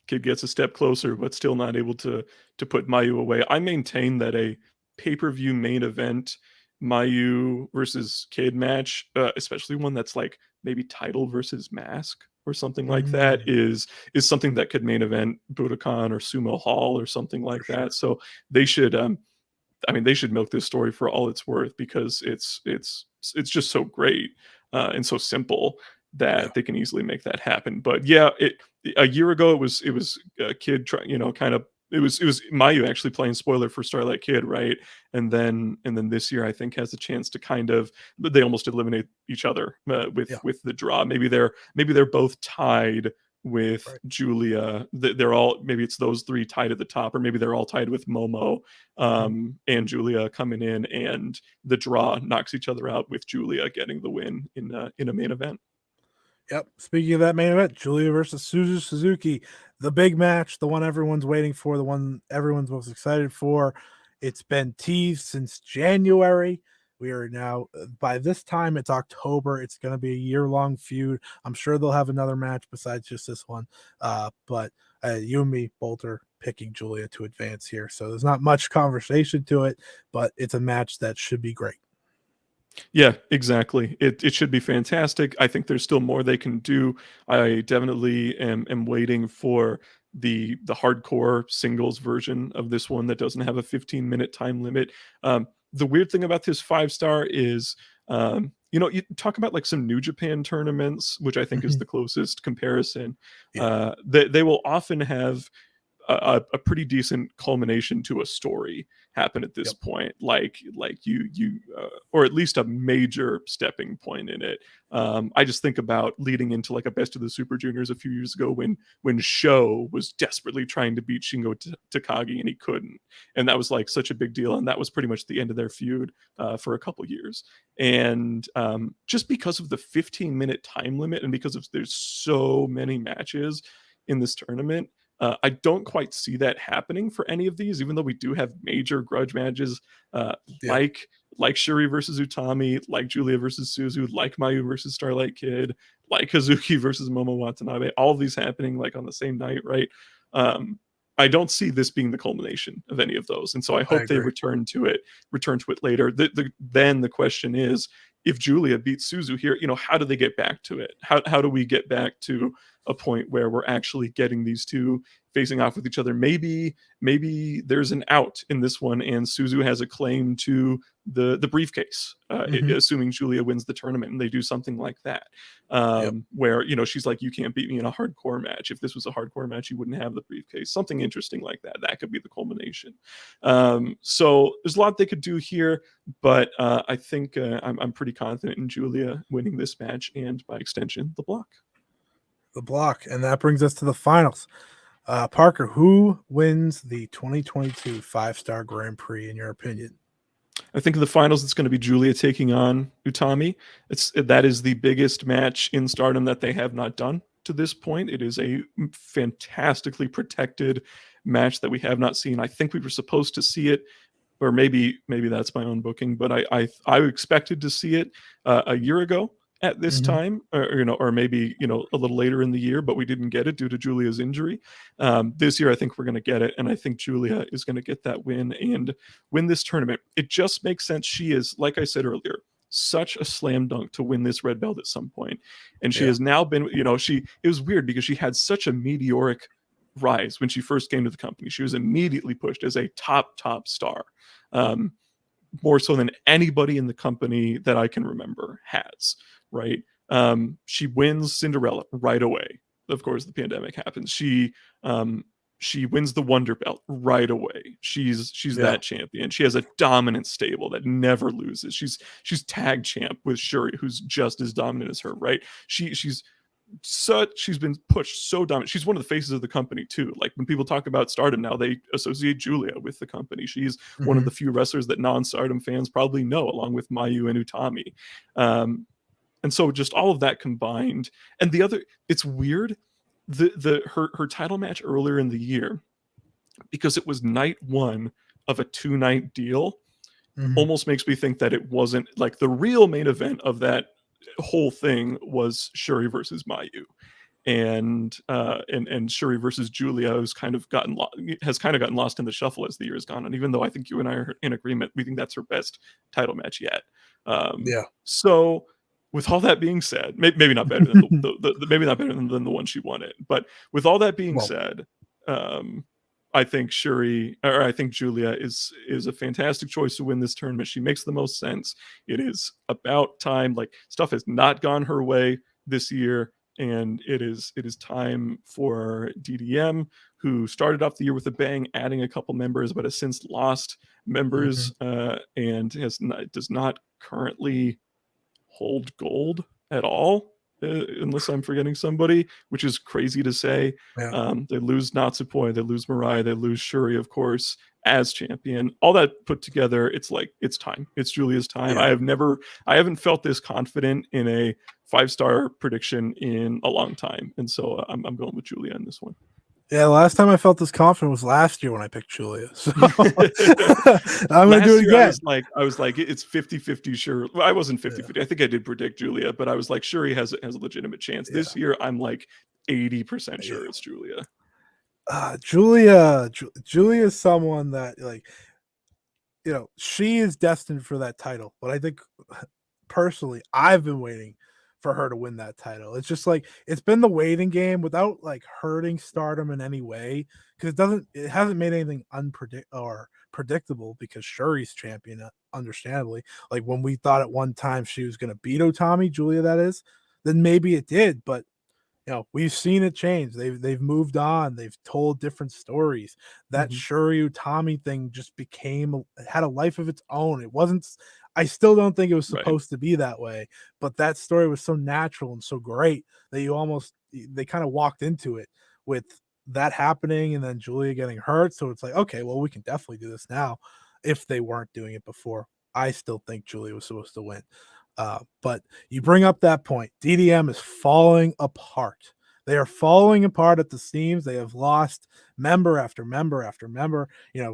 Kid gets a step closer, but still not able to put Mayu away. I maintain that a pay-per-view main event Mayu versus Kid match, especially one that's like maybe title versus mask or something like that, is something that could main event Budokan or Sumo Hall or something like that. So they should, they should milk this story for all it's worth, because it's just so great and so simple that they can easily make that happen. But yeah, a year ago it was Kid it was Mayu actually playing spoiler for Starlight Kid, right? And then this year I think has a chance to they almost eliminate each other with the draw. Maybe they're both tied with Julia. They're all, maybe it's those three tied at the top, or maybe they're all tied with Momo and Julia coming in, and the draw knocks each other out with Julia getting the win in a main event. Yep. Speaking of that main event, Julia versus Suzu Suzuki, the big match, the one everyone's waiting for, the one everyone's most excited for. It's been teased since January. We are now, by this time, it's October. It's going to be a year-long feud. I'm sure they'll have another match besides just this one. But you and me both are picking Julia to advance here. So there's not much conversation to it, but it's a match that should be great. Yeah, exactly. It should be fantastic. I think there's still more they can do. I definitely am waiting for the hardcore singles version of this one that doesn't have a 15-minute time limit. The weird thing about this 5-star is, you talk about like some New Japan tournaments, which I think is the closest comparison. They will often have a pretty decent culmination to a story happen at this point, like you or at least a major stepping point in it. I just think about leading into like a Best of the Super Juniors a few years ago when Sho was desperately trying to beat Shingo Takagi and he couldn't, and that was like such a big deal, and that was pretty much the end of their feud for a couple years. And just because of the 15-minute time limit, and because there's so many matches in this tournament, I don't quite see that happening for any of these, even though we do have major grudge matches like Shuri versus Utami, like Julia versus Suzu, like Mayu versus Starlight Kid, like Hazuki versus Momo Watanabe, all of these happening like on the same night, right? I don't see this being the culmination of any of those, and so I hope they return to it later. Then the question is, if Julia beats Suzu here, how do they get back to it? How do we get back to a point where we're actually getting these two facing off with each other? Maybe there's an out in this one, and Suzu has a claim to the briefcase, assuming Julia wins the tournament, and they do something like that, where she's like, you can't beat me in a hardcore match. If this was a hardcore match, you wouldn't have the briefcase. Something interesting like that could be the culmination. So there's a lot they could do here, but I think I'm pretty confident in Julia winning this match, and by extension the block. And that brings us to the finals. Parker, who wins the 2022 5-Star Grand Prix in your opinion? I think in the finals it's going to be Julia taking on Utami. That is the biggest match in Stardom that they have not done to this point. It is a fantastically protected match that we have not seen. I think we were supposed to see it, or maybe that's my own booking, but I expected to see it a year ago. at this time, or maybe a little later in the year, but we didn't get it due to Julia's injury. This year, I think we're going to get it, and I think Julia is going to get that win and win this tournament. It just makes sense. She is, like I said earlier, such a slam dunk to win this red belt at some point, and she has now been. It was weird because she had such a meteoric rise when she first came to the company. She was immediately pushed as a top star. More so than anybody in the company that I can remember has, right? She wins Cinderella right away. Of course, the pandemic happens. She wins the Wonder Belt right away. She's that champion. She has a dominant stable that never loses. She's tag champ with Shuri, who's just as dominant as her, right? She's been pushed so dominant. She's one of the faces of the company too. Like when people talk about Stardom now, they associate Julia with the company. She's one of the few wrestlers that non-Stardom fans probably know, along with Mayu and Utami. And so just all of that combined, and it's weird. Her title match earlier in the year, because it was night one of a 2-night deal, almost makes me think that it wasn't like the real main event of that whole thing was Shuri versus Mayu, and Shuri versus Julia has kind of gotten lost in the shuffle as the year has gone on. Even though I think you and I are in agreement, we think that's her best title match yet. So with all that being said, maybe not better than maybe not better than the one she won it, but with all that being said, I think Julia is a fantastic choice to win this tournament. She makes the most sense. It is about time. Like, stuff has not gone her way this year, and it is time for DDM, who started off the year with a bang, adding a couple members, but has since lost members, and does not currently hold gold at all. Unless I'm forgetting somebody, which is crazy to say. They lose Natsupoi, they lose Mirai, they lose Shuri, of course, as champion. All that put together, it's like, it's time. It's Julia's time. I haven't felt this confident in a 5-star prediction in a long time, and so I'm going with Julia in this one. Yeah, the last time I felt this confident was last year when I picked Julia. So I'm going to do it again. I was like, it's 50-50 sure. Well, I wasn't 50-50. I think I did prip Julia, but I was like, Shuri has a legitimate chance. This year, I'm like 80% sure it's Julia. Julia is someone that, like, she is destined for that title. But I think, personally, I've been waiting for her to win that title. It's just like, it's been the waiting game without like hurting Stardom in any way, because it hasn't made anything predictable, because Shuri's champion, understandably. Like when we thought at one time she was going to beat Utami, Julia that is, then maybe it did, but we've seen it change. They've moved on. They've told different stories. That Shuri Utami thing just had a life of its own. It wasn't. I still don't think it was supposed to be that way, but that story was so natural and so great that they kind of walked into it with that happening, and then Julia getting hurt. So it's like, okay, well, we can definitely do this now. If they weren't doing it before, I still think Julia was supposed to win. But you bring up that point. DDM is falling apart. They are falling apart at the seams. They have lost member after member after member.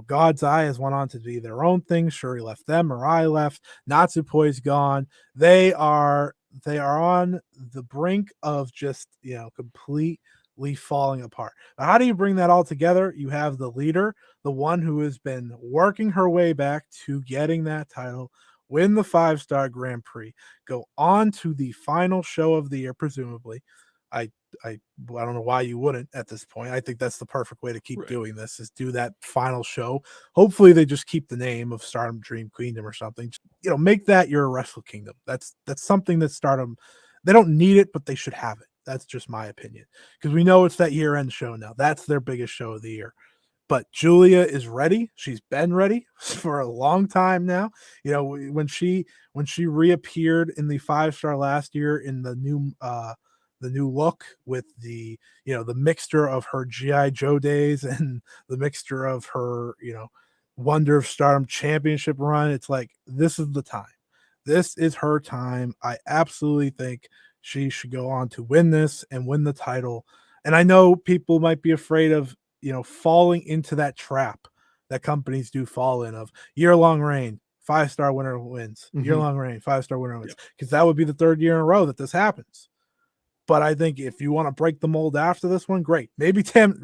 God's Eye has went on to be their own thing. Shuri left them. Mirai left. Natsupoi's gone. They are on the brink of just, completely falling apart. Now, how do you bring that all together? You have the leader, the one who has been working her way back to getting that title, win the 5-star Grand Prix, go on to the final show of the year, presumably. I don't know why you wouldn't at this point. I think that's the perfect way to keep doing this, is do that final show. Hopefully they just keep the name of Stardom Dream Kingdom or something. Make that your Wrestle Kingdom. That's something that Stardom, they don't need it, but they should have it. That's just my opinion, because we know it's that year-end show now. That's their biggest show of the year. But Julia is ready. She's been ready for a long time now. When she reappeared in the 5-star last year in the new look, with the the mixture of her GI Joe days and the mixture of her Wonder of Stardom championship run, it's like, this is the time. This is her time. I absolutely think she should go on to win this and win the title. And I know people might be afraid of falling into that trap that companies do fall in, of year-long reign, 5-star winner wins. Mhm. Year-long reign, 5-star winner wins. Because that would be the third year in a row that this happens. But I think if you want to break the mold after this one, great. Maybe Tam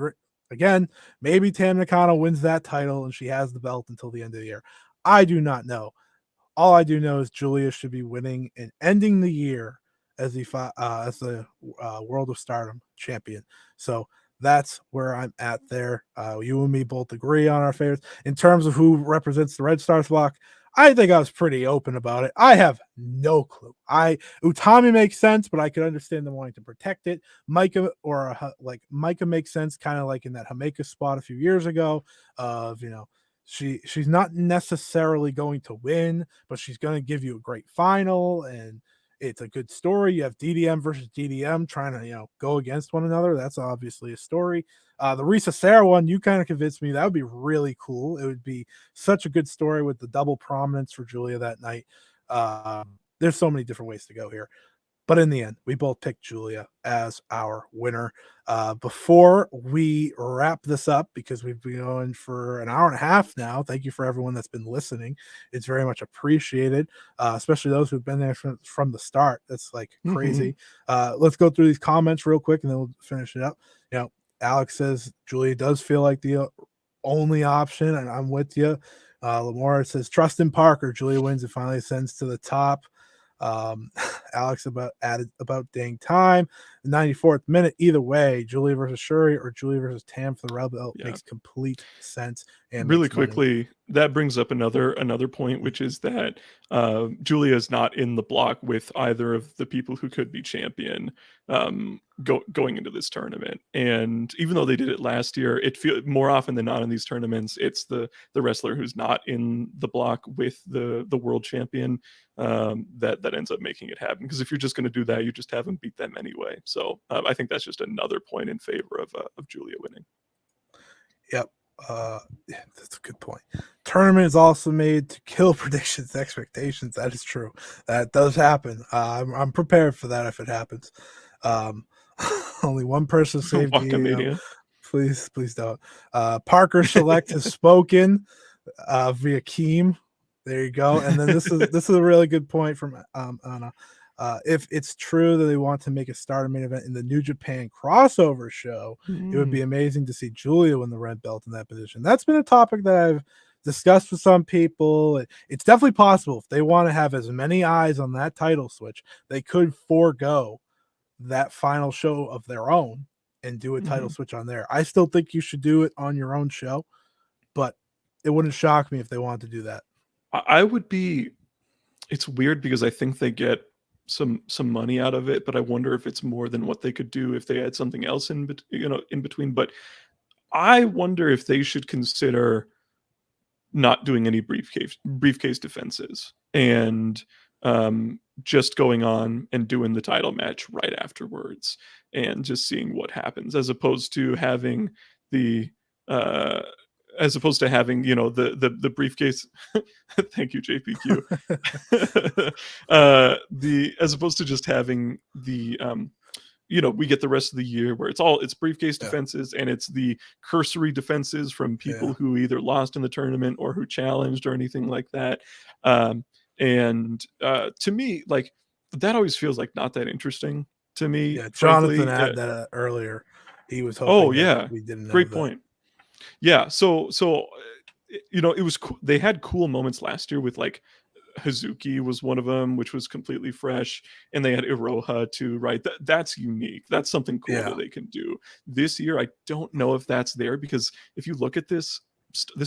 Nakano wins that title and she has the belt until the end of the year. I do not know. All I do know is Julia should be winning and ending the year as the World of Stardom champion. So that's where I'm at there. You and me both agree on our favorites. In terms of who represents the Red Stars block, I think I was pretty open about it. I have no clue. Utami makes sense, but I could understand them wanting to protect it. Micah Micah makes sense, kind of like in that Hameka spot a few years ago. Of she's not necessarily going to win, but she's going to give you a great final, and it's a good story. You have DDM versus DDM trying to go against one another. That's obviously a story. The Risa Sarah one, you kind of convinced me that would be really cool. It would be such a good story with the double prominence for Julia that night. There's so many different ways to go here. But in the end, we both picked Julia as our winner. Before we wrap this up, because we've been going for an hour and a half now, thank you for everyone that's been listening. It's very much appreciated, especially those who've been there from the start. That's like crazy. Let's go through these comments real quick, and then we'll finish it up. Alex says Julia does feel like the only option, and I'm with you. Lamora says trust in Parker. Julia wins and finally ascends to the top. Alex added about dang time. The 94th minute, either way, Julia versus Shuri or Julia versus Tam for the red belt makes complete sense. And really quickly, that brings up another point, which is that Julia is not in the block with either of the people who could be champion going into this tournament. And even though they did it last year, it feels more often than not in these tournaments, it's the wrestler who's not in the block with the world champion that ends up making it happen. Because if you're just going to do that, you just have them beat them anyway. So I think that's just another point in favor of Julia winning. Yep. That's a good point. Tournament is also made to kill predictions, expectations. That is true. That does happen. I'm prepared for that if it happens. Only one person saved you. Please don't. Parker Select has spoken via Keem. There you go. And then this is a really good point from Anna. If it's true that they want to make a Stardom main event in the New Japan crossover show, it would be amazing to see Julia win the red belt in that position. That's been a topic that I've discussed with some people. It's definitely possible if they want to have as many eyes on that title switch, they could forego that final show of their own and do a title switch on there. I still think you should do it on your own show, but it wouldn't shock me if they wanted to do that. I would be. It's weird because I think they get some money out of it, but I wonder if it's more than what they could do if they had something else in between. But I wonder if they should consider not doing any briefcase defenses and just going on and doing the title match right afterwards and just seeing what happens, as opposed to having the the briefcase. Thank you, JPQ. As opposed to just having the we get the rest of the year where it's briefcase defenses, and it's the cursory defenses from people who either lost in the tournament or who challenged or anything like that. To me, like, that always feels like not that interesting to me. Yeah, Jonathan had that earlier. He was hoping we didn't know great point. Yeah, so it was cool. They had cool moments last year with, like, Hazuki was one of them, which was completely fresh, and they had Iroha too, right? That's unique. That's something cool that they can do. This year, I don't know if that's there, because if you look at this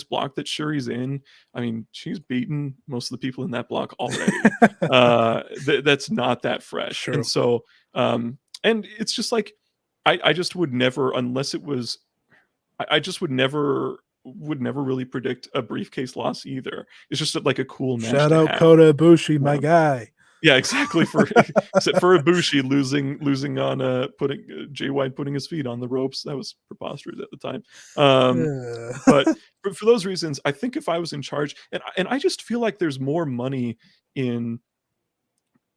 block that Shuri's in, I mean, she's beaten most of the people in that block already. That's not that fresh. Sure. And so, and it's just like, I just would never, unless it was, I just would never really predict a briefcase loss either. It's just like a cool match. Shout out Kota Ibushi, my guy. Yeah, exactly. For Ibushi losing on putting Jay White putting his feet on the ropes. That was preposterous at the time. But for those reasons, I think if I was in charge, and I just feel like there's more money in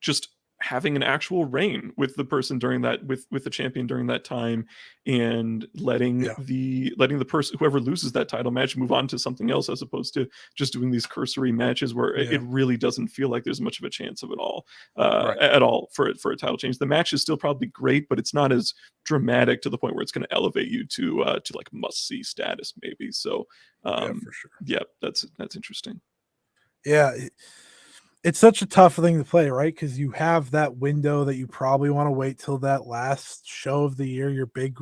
just having an actual reign with the person during that, with the champion during that time, and letting the person, whoever loses that title match, move on to something else, as opposed to just doing these cursory matches where it really doesn't feel like there's much of a chance of it all at all for a title change. The match is still probably great, but it's not as dramatic to the point where it's going to elevate you to like must see status maybe. So for sure. Yeah, that's interesting. Yeah, it's such a tough thing to play, right? Because you have that window that you probably want to wait till that last show of the year, your big,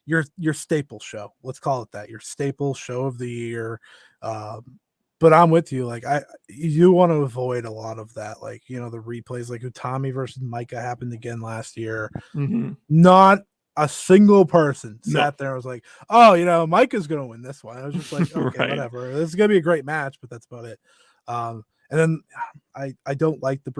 your staple show. Let's call it that, your staple show of the year. But I'm with you. Like you want to avoid a lot of that. Like, you know, the replays, like Utami versus Micah happened again last year. Not a single person sat there and was like, oh, you know, Micah's gonna win this one. I was just like, okay, whatever. This is gonna be a great match, but that's about it. And then I don't like the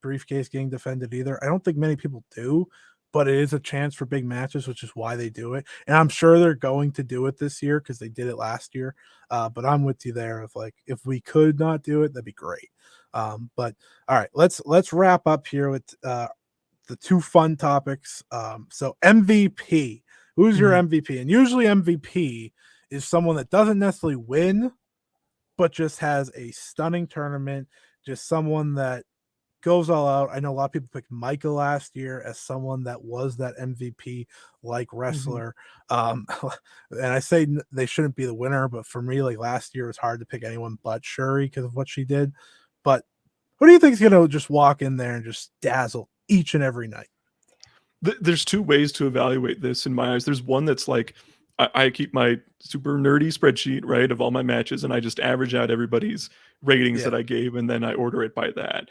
briefcase getting defended either. I don't think many people do, but it is a chance for big matches, which is why they do it. And I'm sure they're going to do it this year because they did it last year. But I'm with you there. Of like, if we could not do it, that'd be great. But all right, let's wrap up here with the two fun topics. So MVP, who's your MVP? And usually MVP is someone that doesn't necessarily win, but just has a stunning tournament, just someone that goes all out. I know a lot of people picked Micah last year as someone that was that MVP like wrestler. And I say they shouldn't be the winner, but for me, like last year, it was hard to pick anyone but Shuri because of what she did. But who do you think is going to just walk in there and just dazzle each and every night? There's two ways to evaluate this in my eyes. There's one that's like, I keep my super nerdy spreadsheet, right, of all my matches, and I just average out everybody's ratings that I gave, and then I order it by that.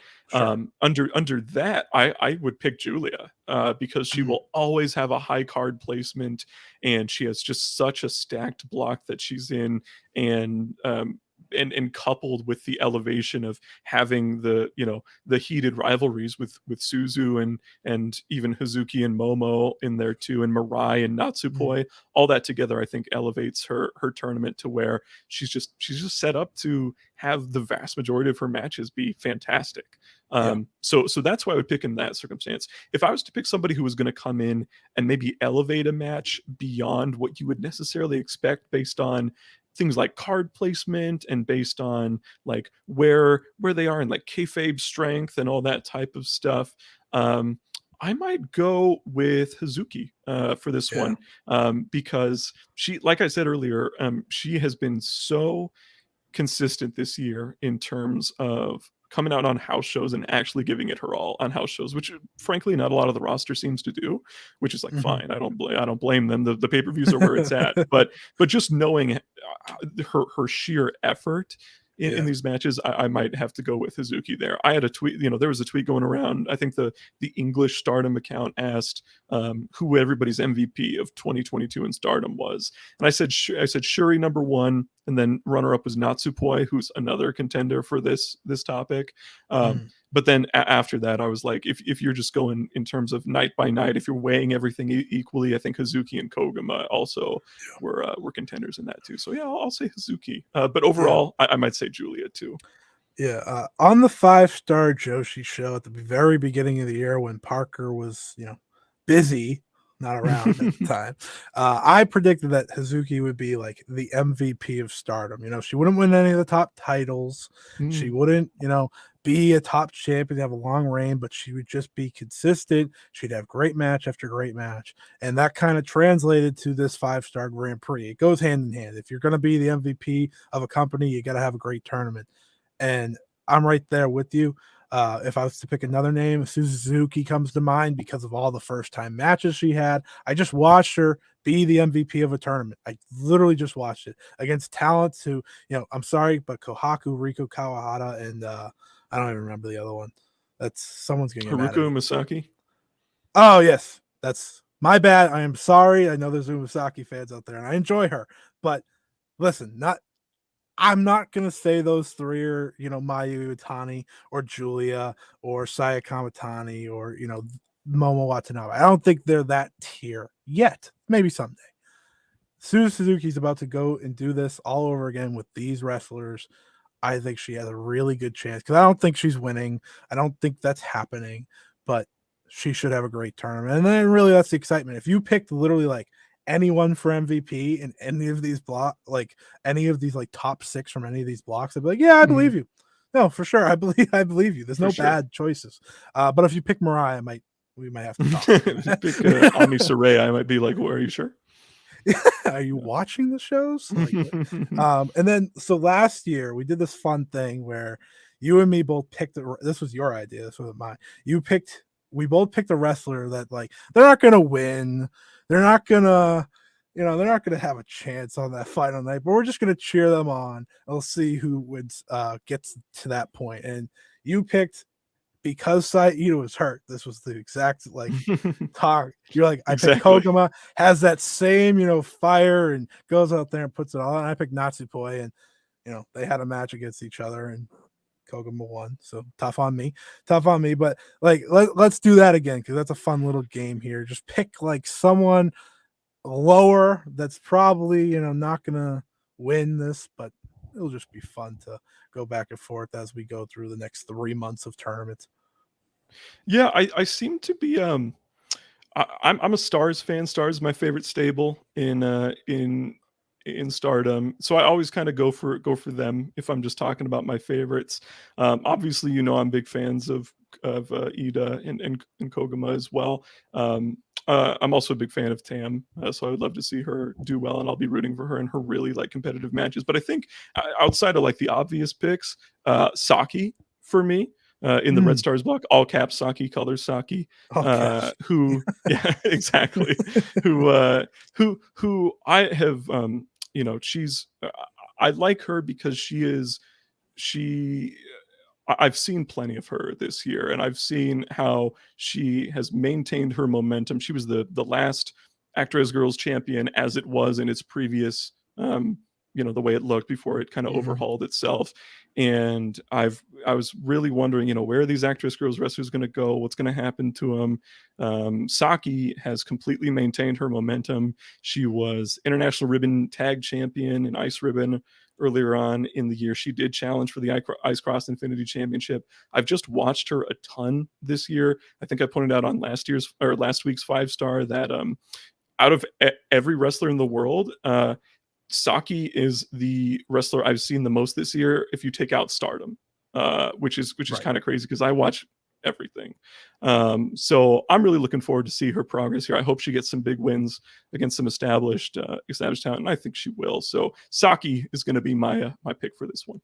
Under that, I would pick Julia because she will always have a high card placement, and she has just such a stacked block that she's in, and coupled with the elevation of having the, you know, the heated rivalries with Suzu and even Hazuki and Momo in there too, and Mirai and Natsupoi, all that together I think elevates her tournament to where she's just set up to have the vast majority of her matches be fantastic. So that's why I would pick in that circumstance. If I was to pick somebody who was going to come in and maybe elevate a match beyond what you would necessarily expect based on things like card placement and based on like where they are in like kayfabe strength and all that type of stuff, I might go with Hazuki for this one, because she, like I said earlier, she has been so consistent this year in terms of coming out on house shows and actually giving it her all on house shows, which frankly not a lot of the roster seems to do, which is like fine. I don't blame them. The pay-per-views are where it's at, but just knowing her sheer effort in these matches, I might have to go with Hazuki there. I had a tweet, you know, there was a tweet going around. I think the English Stardom account asked who everybody's MVP of 2022 in Stardom was, and I said Shuri number one, and then runner up was Natsupoi, who's another contender for this topic. But then after that, I was like, if you're just going in terms of night by night, if you're weighing everything equally, I think Hazuki and Koguma also were contenders in that too. So yeah, I'll say Hazuki. But overall, I might say Julia too. Yeah, on the 5 Star Joshi show at the very beginning of the year when Parker was, you know, busy, not around at the time, I predicted that Hazuki would be like the MVP of Stardom. You know, she wouldn't win any of the top titles. She wouldn't, you know, be a top champion, have a long reign, but she would just be consistent. She'd have great match after great match. And that kind of translated to this 5 Star Grand Prix. It goes hand in hand. If you're going to be the MVP of a company, you got to have a great tournament. And I'm right there with you. If I was to pick another name, Suzu Suzuki comes to mind because of all the first-time matches she had. I just watched her be the MVP of a tournament. I literally just watched it against talents who, you know, I'm sorry, but Kohaku, Riko Kawahata, and I don't even remember the other one. That's someone's going to get Haruka Umasaki. Oh, yes. That's my bad. I am sorry. I know there's Umasaki fans out there, and I enjoy her. But listen, I'm not going to say those three are, you know, Mayu Iwatani or Julia or Saya Kamatani or, you know, Momo Watanabe. I don't think they're that tier yet. Maybe someday. Suzu Suzuki's about to go and do this all over again with these wrestlers. I think she has a really good chance because I don't think she's winning. I don't think that's happening. but she should have a great tournament. And then really that's the excitement. If you picked literally like anyone for MVP in any of these like top 6 from any of these blocks, I'd be like, yeah, I believe you. No, for sure. I believe you. There's no bad choices. But if you pick Mariah, we might have to talk. If you pick Ami Saray, I might be like, well, are you sure? Are you watching the shows? And then so last year we did this fun thing where you and me both picked this was your idea, this wasn't mine. We both picked a wrestler that like they're not gonna win, they're not gonna have a chance on that final night, but we're just gonna cheer them on and we'll see who wins, gets to that point. And you picked, because Saito was hurt, this was the exact like talk. You're like, I picked Koguma, has that same, fire and goes out there and puts it all on. I picked Natsupoi, and they had a match against each other and Koguma won. So tough on me. But like, let's do that again, because that's a fun little game here. Just pick like someone lower that's probably, not gonna win this, but it'll just be fun to go back and forth as we go through the next 3 months of tournaments. Yeah, I seem to be I'm a Stars fan. Stars is my favorite stable in Stardom, so I always kind of go for them if I'm just talking about my favorites. Obviously, I'm big fans of Ida and Koguma as well. I'm also a big fan of Tam, so I would love to see her do well, and I'll be rooting for her in her really like competitive matches. But I think outside of like the obvious picks, Saki for me. In the Red Stars block, all caps Saki, colors Saki, who yeah, exactly, who I have, she's I like her because I've seen plenty of her this year, and I've seen how she has maintained her momentum. She was the last Actors Girls champion as it was in its previous, the way it looked before it kind of overhauled itself. And I was really wondering, where are these Actress Girls wrestlers going to go? What's going to happen to them? Saki has completely maintained her momentum. She was International Ribbon Tag Champion and Ice Ribbon earlier on in the year. She did challenge for the Ice Cross Infinity Championship. I've just watched her a ton this year. I think I pointed out on last week's 5-star that out of every wrestler in the world, Saki is the wrestler I've seen the most this year if you take out Stardom, which is kind of crazy because I watch everything. So I'm really looking forward to see her progress here. I hope she gets some big wins against some established talent, and I think she will. So Saki is going to be my pick for this one.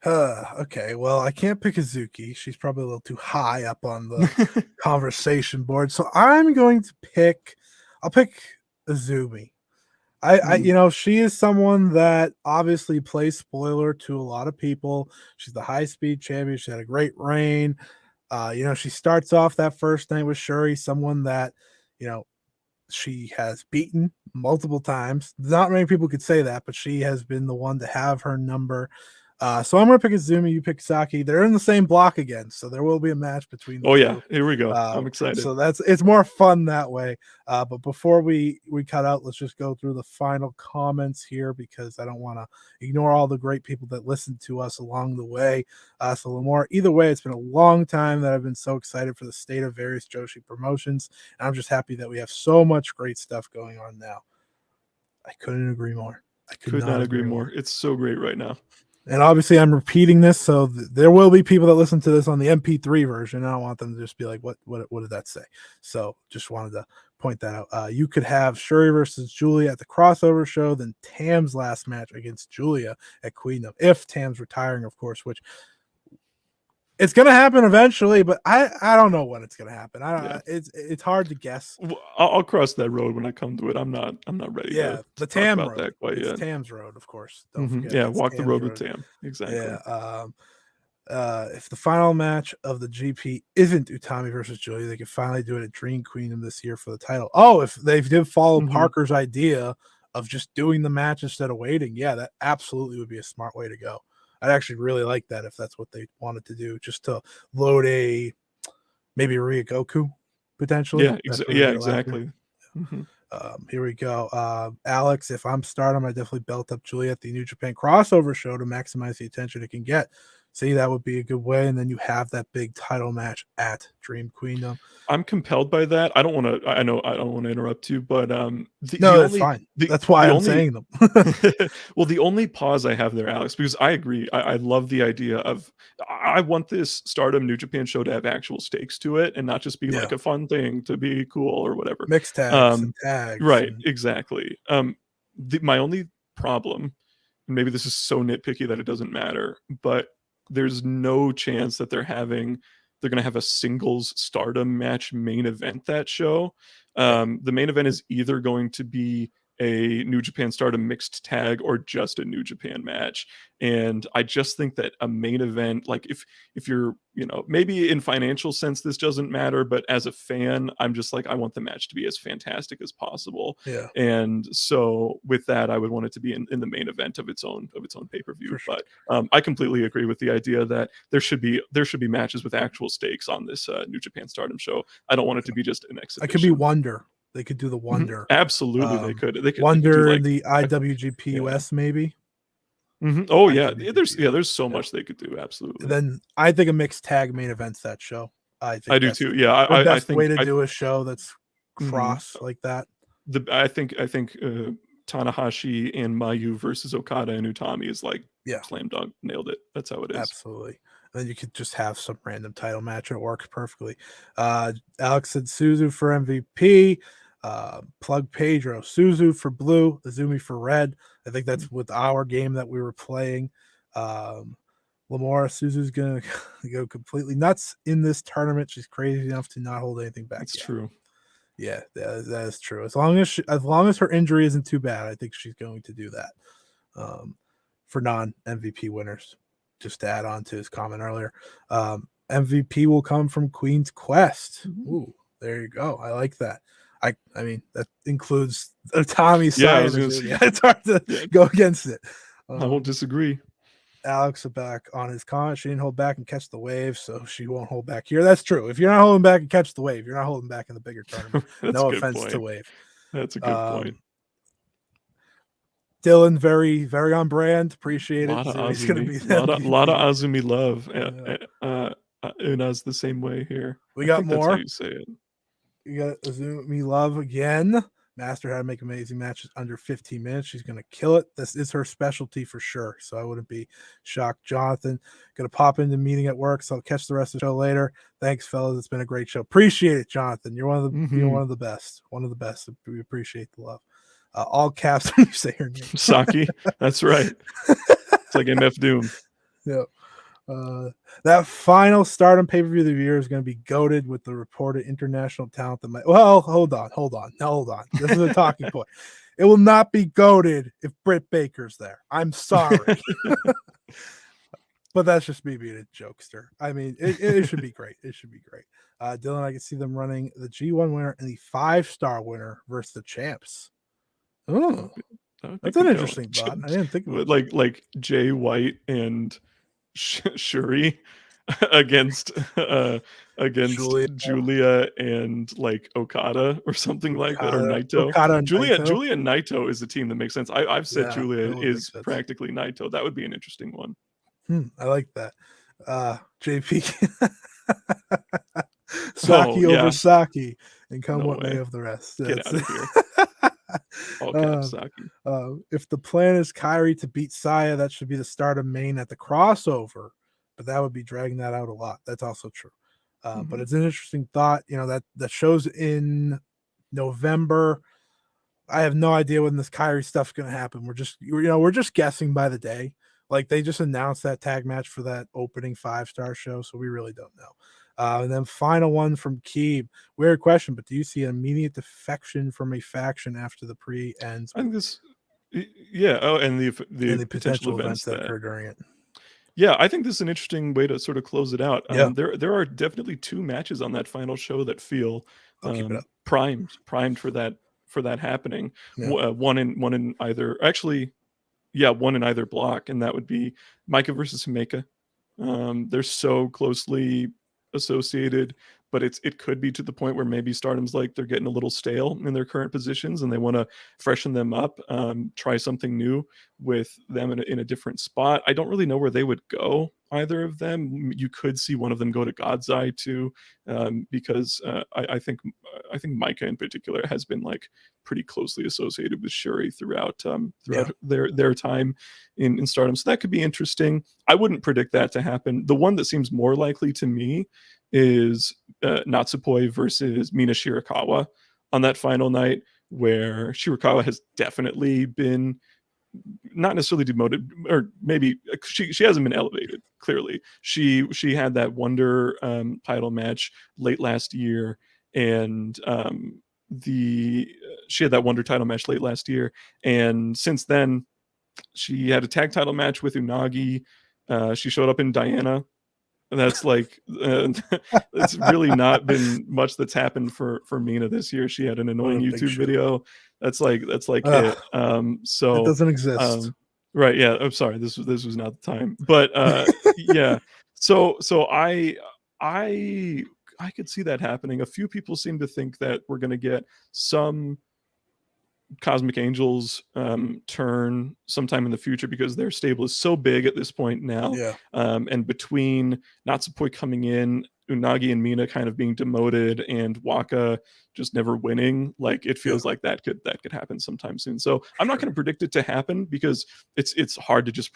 Okay, well, I can't pick Hazuki. She's probably a little too high up on the conversation board. So I'm going to pick Azumi. She is someone that obviously plays spoiler to a lot of people. She's the high speed champion. She had a great reign. She starts off that first night with Shuri, someone that, she has beaten multiple times. Not many people could say that, but she has been the one to have her number. So I'm going to pick Azumi. You pick Saki. They're in the same block again, so there will be a match between them. Oh yeah, here we go. I'm excited. So it's more fun that way. But before we cut out, let's just go through the final comments here, because I don't want to ignore all the great people that listened to us along the way. So Lamar, either way, it's been a long time that I've been so excited for the state of various Joshi promotions, and I'm just happy that we have so much great stuff going on now. I couldn't agree more. I could not agree more. It's so great right now. And obviously, I'm repeating this, so there will be people that listen to this on the MP3 version. I don't want them to just be like, "What did that say?" So, just wanted to point that out. You could have Shuri versus Julia at the crossover show, then Tam's last match against Julia at Queendom, if Tam's retiring, of course, which it's going to happen eventually, but I don't know when it's going to happen. It's hard to guess. I'll cross that road when I come to it. I'm not ready. Yeah, the Tam road. It's Tam's road, of course. Don't forget. Yeah, walk the road with Tam. Exactly. Yeah. If the final match of the GP isn't Utami versus Julia, they can finally do it at Dream Queendom this year for the title. Oh, if they did follow Parker's idea of just doing the match instead of waiting, yeah, that absolutely would be a smart way to go. I'd actually really like that if that's what they wanted to do, just to load maybe Ryogoku potentially. Yeah, exactly. Here we go. Alex, if I'm Stardom, I definitely belt up Julia at the New Japan crossover show to maximize the attention it can get. See, that would be a good way, and then you have that big title match at Dream Queendom. I'm compelled by that. I don't want to. I know I don't want to interrupt you, but no, that's fine. That's why I'm saying them. Well, the only pause I have there, Alex, because I agree. I love the idea of. I want this Stardom New Japan show to have actual stakes to it, and not just be like a fun thing to be cool or whatever. Mixed tags and tags. Right. Exactly. My only problem, and maybe this is so nitpicky that it doesn't matter, but there's no chance that they're going to have a singles Stardom match main event that show. The main event is either going to be a New Japan Stardom mixed tag or just a New Japan match. And I just think that a main event, like if you're, maybe in financial sense, this doesn't matter, but as a fan, I'm just like, I want the match to be as fantastic as possible. Yeah. And so with that, I would want it to be in the main event of its own pay-per-view. Sure. But I completely agree with the idea that there should be matches with actual stakes on this New Japan Stardom show. I don't want it to be just an exhibition. It could be Wonder. They could do the Wonder. Absolutely, they could. Wonder in the IWGP US, maybe. Oh yeah, there's so much they could do. Absolutely. And then I think a mixed tag main event's that show. I do too. Yeah, the best way to do a show that's cross like that. I think Tanahashi and Mayu versus Okada and Utami is like slam dunk, nailed it. That's how it is. Absolutely. And then you could just have some random title match and it works perfectly. Alex said Suzu for MVP. Plug Pedro. Suzu for blue, Azumi for red. I think that's with our game that we were playing. Lamora, Suzu's gonna go completely nuts in this tournament. She's crazy enough to not hold anything back. That's true. Yeah, that is true. As long as her injury isn't too bad, I think she's going to do that. For non-MVP winners, just to add on to his comment earlier, MVP will come from Queen's Quest. Ooh, there you go. I like that. I mean that includes Tommy's side. It's hard to go against it. I won't disagree. Alex back on his comment. She didn't hold back and catch the wave, so she won't hold back here. That's true. If you're not holding back and catch the wave, you're not holding back in the bigger tournament. No offense to wave. That's a good point. Dylan, very, very on brand. Appreciate it. So he's gonna be a lot of Azumi love. Una's the same way here. We got more. That's how you say it. You got Azumi love again. Master how to make amazing matches under 15 minutes. She's going to kill it. This is her specialty for sure. So I wouldn't be shocked. Jonathan, going to pop into meeting at work. So I'll catch the rest of the show later. Thanks, fellas. It's been a great show. Appreciate it, Jonathan. You're one of the you're one of the best. One of the best. We appreciate the love. All caps when you say her name. Saki. That's right. It's like MF Doom. Yeah. That final Stardom pay-per-view of the year is going to be goated with the reported international talent that might. Well, hold on. This is a talking point. It will not be goated if Britt Baker's there. I'm sorry, but that's just me being a jokester. I mean, it should be great. It should be great. Dylan, I can see them running the G1 winner and the 5-star winner versus the champs. Oh, that's an interesting thought. I didn't think of it. Like Jay White and Shuri against Julia and like Okada or something like that, or Naito. Julia and Naito is a team that makes sense. I've said Julia is practically Naito. That would be an interesting one. I like that. JP Saki over Saki, and come what may of the rest. Get out of here. All caps, Saki. If the plan is Kairi to beat Saya, that should be the Stardom main at the crossover, but that would be dragging that out a lot. That's also true. But it's an interesting thought. That shows in November. I have no idea when this Kairi stuff's going to happen. We're just guessing by the day. Like they just announced that tag match for that opening 5-star show, so we really don't know. And then final one from Keeb. Weird question, but do you see an immediate defection from a faction after the pre ends? I think this, yeah. Oh, and the potential events that occur during it. Yeah, I think this is an interesting way to sort of close it out. There are definitely 2 matches on that final show that feel primed for that happening. Yeah. One in either, actually, one in either block, and that would be Micah versus Himeka. They're so closely associated, but it could be to the point where maybe Stardom's like they're getting a little stale in their current positions and they want to freshen them up, try something new with them in a different spot. I don't really know where they would go. either of them. You could see one of them go to God's Eye too, because I think Micah in particular has been like pretty closely associated with Shuri throughout their time in Stardom. So that could be interesting. I wouldn't predict that to happen. The one that seems more likely to me is Natsupoi versus Mina Shirakawa on that final night, where Shirakawa has definitely been not necessarily demoted, or maybe she hasn't been elevated. Clearly, she had that Wonder title match late last year, and she had that Wonder title match late last year, and since then she had a tag title match with Unagi. She showed up in Diana. That's like it's really not been much that's happened for Mina this year. She had an annoying YouTube video. That's like it. So it doesn't exist. Right? Yeah. I'm sorry. This was not the time. But yeah. So I could see that happening. A few people seem to think that we're going to get some Cosmic Angels turn sometime in the future, because their stable is so big at this point now. Yeah. And between Natsupoi coming in, Unagi and Mina kind of being demoted, and Waka just never winning, like it feels like that could happen sometime soon. So I'm not going to predict it to happen, because it's hard to just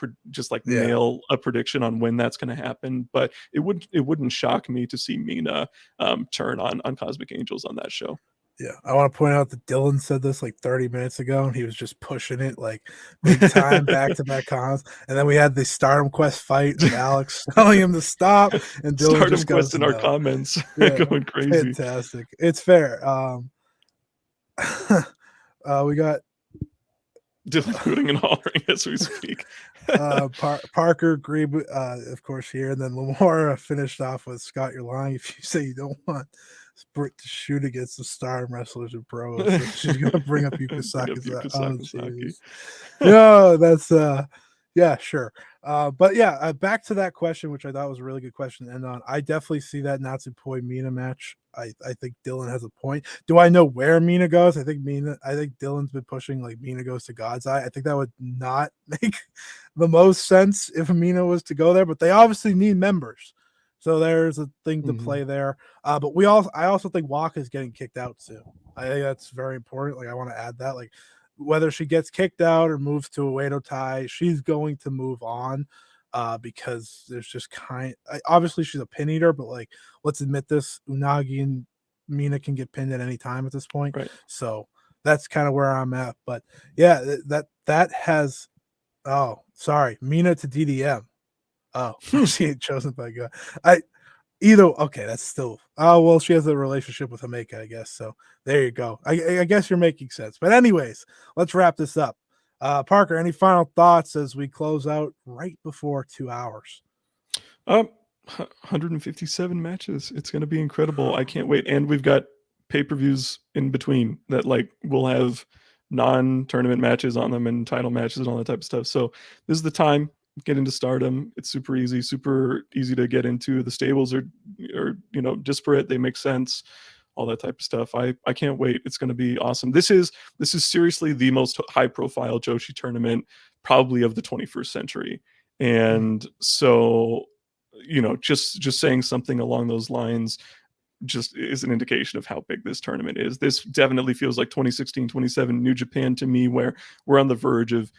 nail a prediction on when that's going to happen. But it wouldn't shock me to see Mina turn on Cosmic Angels on that show. Yeah, I want to point out that Dylan said this like 30 minutes ago, and he was just pushing it like big time, back-to-back cons. And then we had the Stardom Quest fight, and Alex telling him to stop, and Dylan Stardom just Quest goes, in our comments going crazy. Fantastic. It's fair. We got Dylan hooting and hollering as we speak. Parker agreed, of course, here, and then Lamora finished off with, Scott, you're lying if you say you don't want Britt to shoot against the Stardom wrestlers and pros. So she's gonna bring up Yuka Sakazaki. No, that's yeah, sure. But yeah, back to that question, which I thought was a really good question to end on. I definitely see that Natsupoi Mina match. I think Dylan has a point. Do I know where Mina goes? I think Dylan's been pushing like Mina goes to God's Eye. I think that would not make the most sense if Mina was to go there, but they obviously need members. So there's a thing to play there. But I also think Waka is getting kicked out soon. I think that's very important. Like, I want to add that, like, whether she gets kicked out or moves to a Uedo Tai, she's going to move on, because there's just obviously she's a pin eater, but like, let's admit this, Unagi and Mina can get pinned at any time at this point. Right. So that's kind of where I'm at. But yeah, that has, oh, sorry, Mina to DDM. Oh, she ain't chosen by God. Okay, that's still, oh, well, she has a relationship with Hameka, I guess. So there you go. I guess you're making sense. But anyways, let's wrap this up. Parker, any final thoughts as we close out right before 2 hours? 157 matches. It's going to be incredible. I can't wait. And we've got pay-per-views in between that, like, we'll have non-tournament matches on them and title matches and all that type of stuff. So this is the time. Get into Stardom. It's super easy to get into. The stables are disparate. They make sense. All that type of stuff. I can't wait. It's going to be awesome. This is seriously the most high profile Joshi tournament probably of the 21st century. And so, just saying something along those lines just is an indication of how big this tournament is. This definitely feels like 2016, 2017 New Japan to me, where we're on the verge of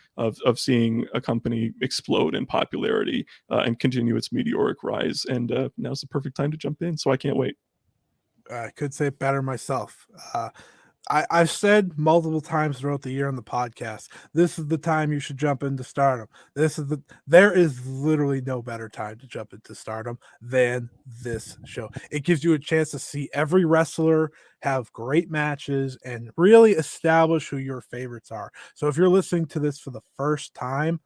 seeing a company explode in popularity and continue its meteoric rise. And now's the perfect time to jump in. So I can't wait. I could say it better myself. I've said multiple times throughout the year on the podcast, this is the time you should jump into Stardom. There is literally no better time to jump into Stardom than this show. It gives you a chance to see every wrestler have great matches and really establish who your favorites are. So if you're listening to this for the first time,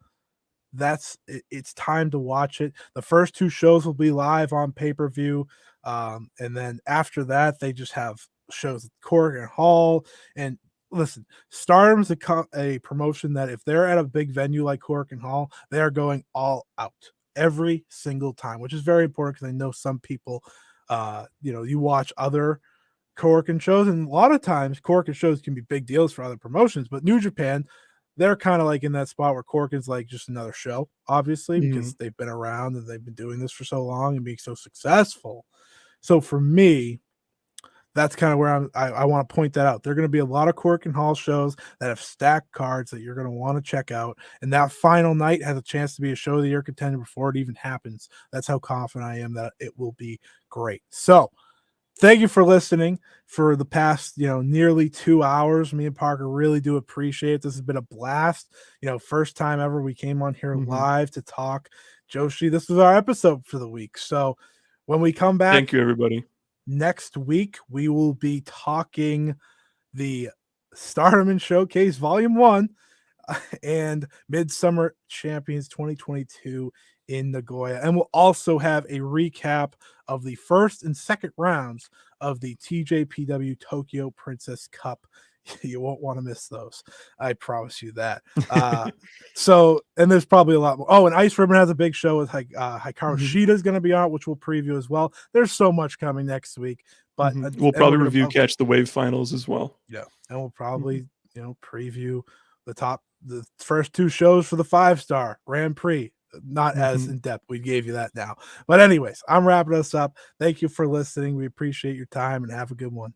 it's time to watch it. The first 2 shows will be live on pay-per-view. And then after that, they just have shows at Korakuen Hall. And listen, Stardom's a promotion that if they're at a big venue like Korakuen Hall, they are going all out every single time, which is very important because I know some people, you watch other Korakuen shows, and a lot of times Korakuen shows can be big deals for other promotions, but New Japan, they're kind of like in that spot where Corkin's like just another show, obviously, Mhm. because they've been around and they've been doing this for so long and being so successful. So for me, that's kind of where I want to point that out. There are going to be a lot of Corkin Hall shows that have stacked cards that you're going to want to check out. And that final night has a chance to be a show of the year contender before it even happens. That's how confident I am that it will be great. So thank you for listening for the past, nearly 2 hours. Me and Parker really do appreciate it. This has been a blast. First time ever we came on here Mhm. live to talk Joshi. This was our episode for the week. So when we come back, Thank you, everybody. next week, we will be talking the Stardom Showcase Volume 1 and Midsummer Champions 2022 in Nagoya. And we'll also have a recap of the first and second rounds of the TJPW Tokyo Princess Cup. You won't want to miss those. I promise you that. And there's probably a lot more. Oh, and Ice Ribbon has a big show with Hikaru Shida is going to be on, which we'll preview as well. There's so much coming next week, but We'll probably review Catch the Wave finals as well. Yeah, and we'll probably preview the first 2 shows for the 5-star Grand Prix. Not as in depth. We gave you that now, but anyways, I'm wrapping us up. Thank you for listening. We appreciate your time and have a good one.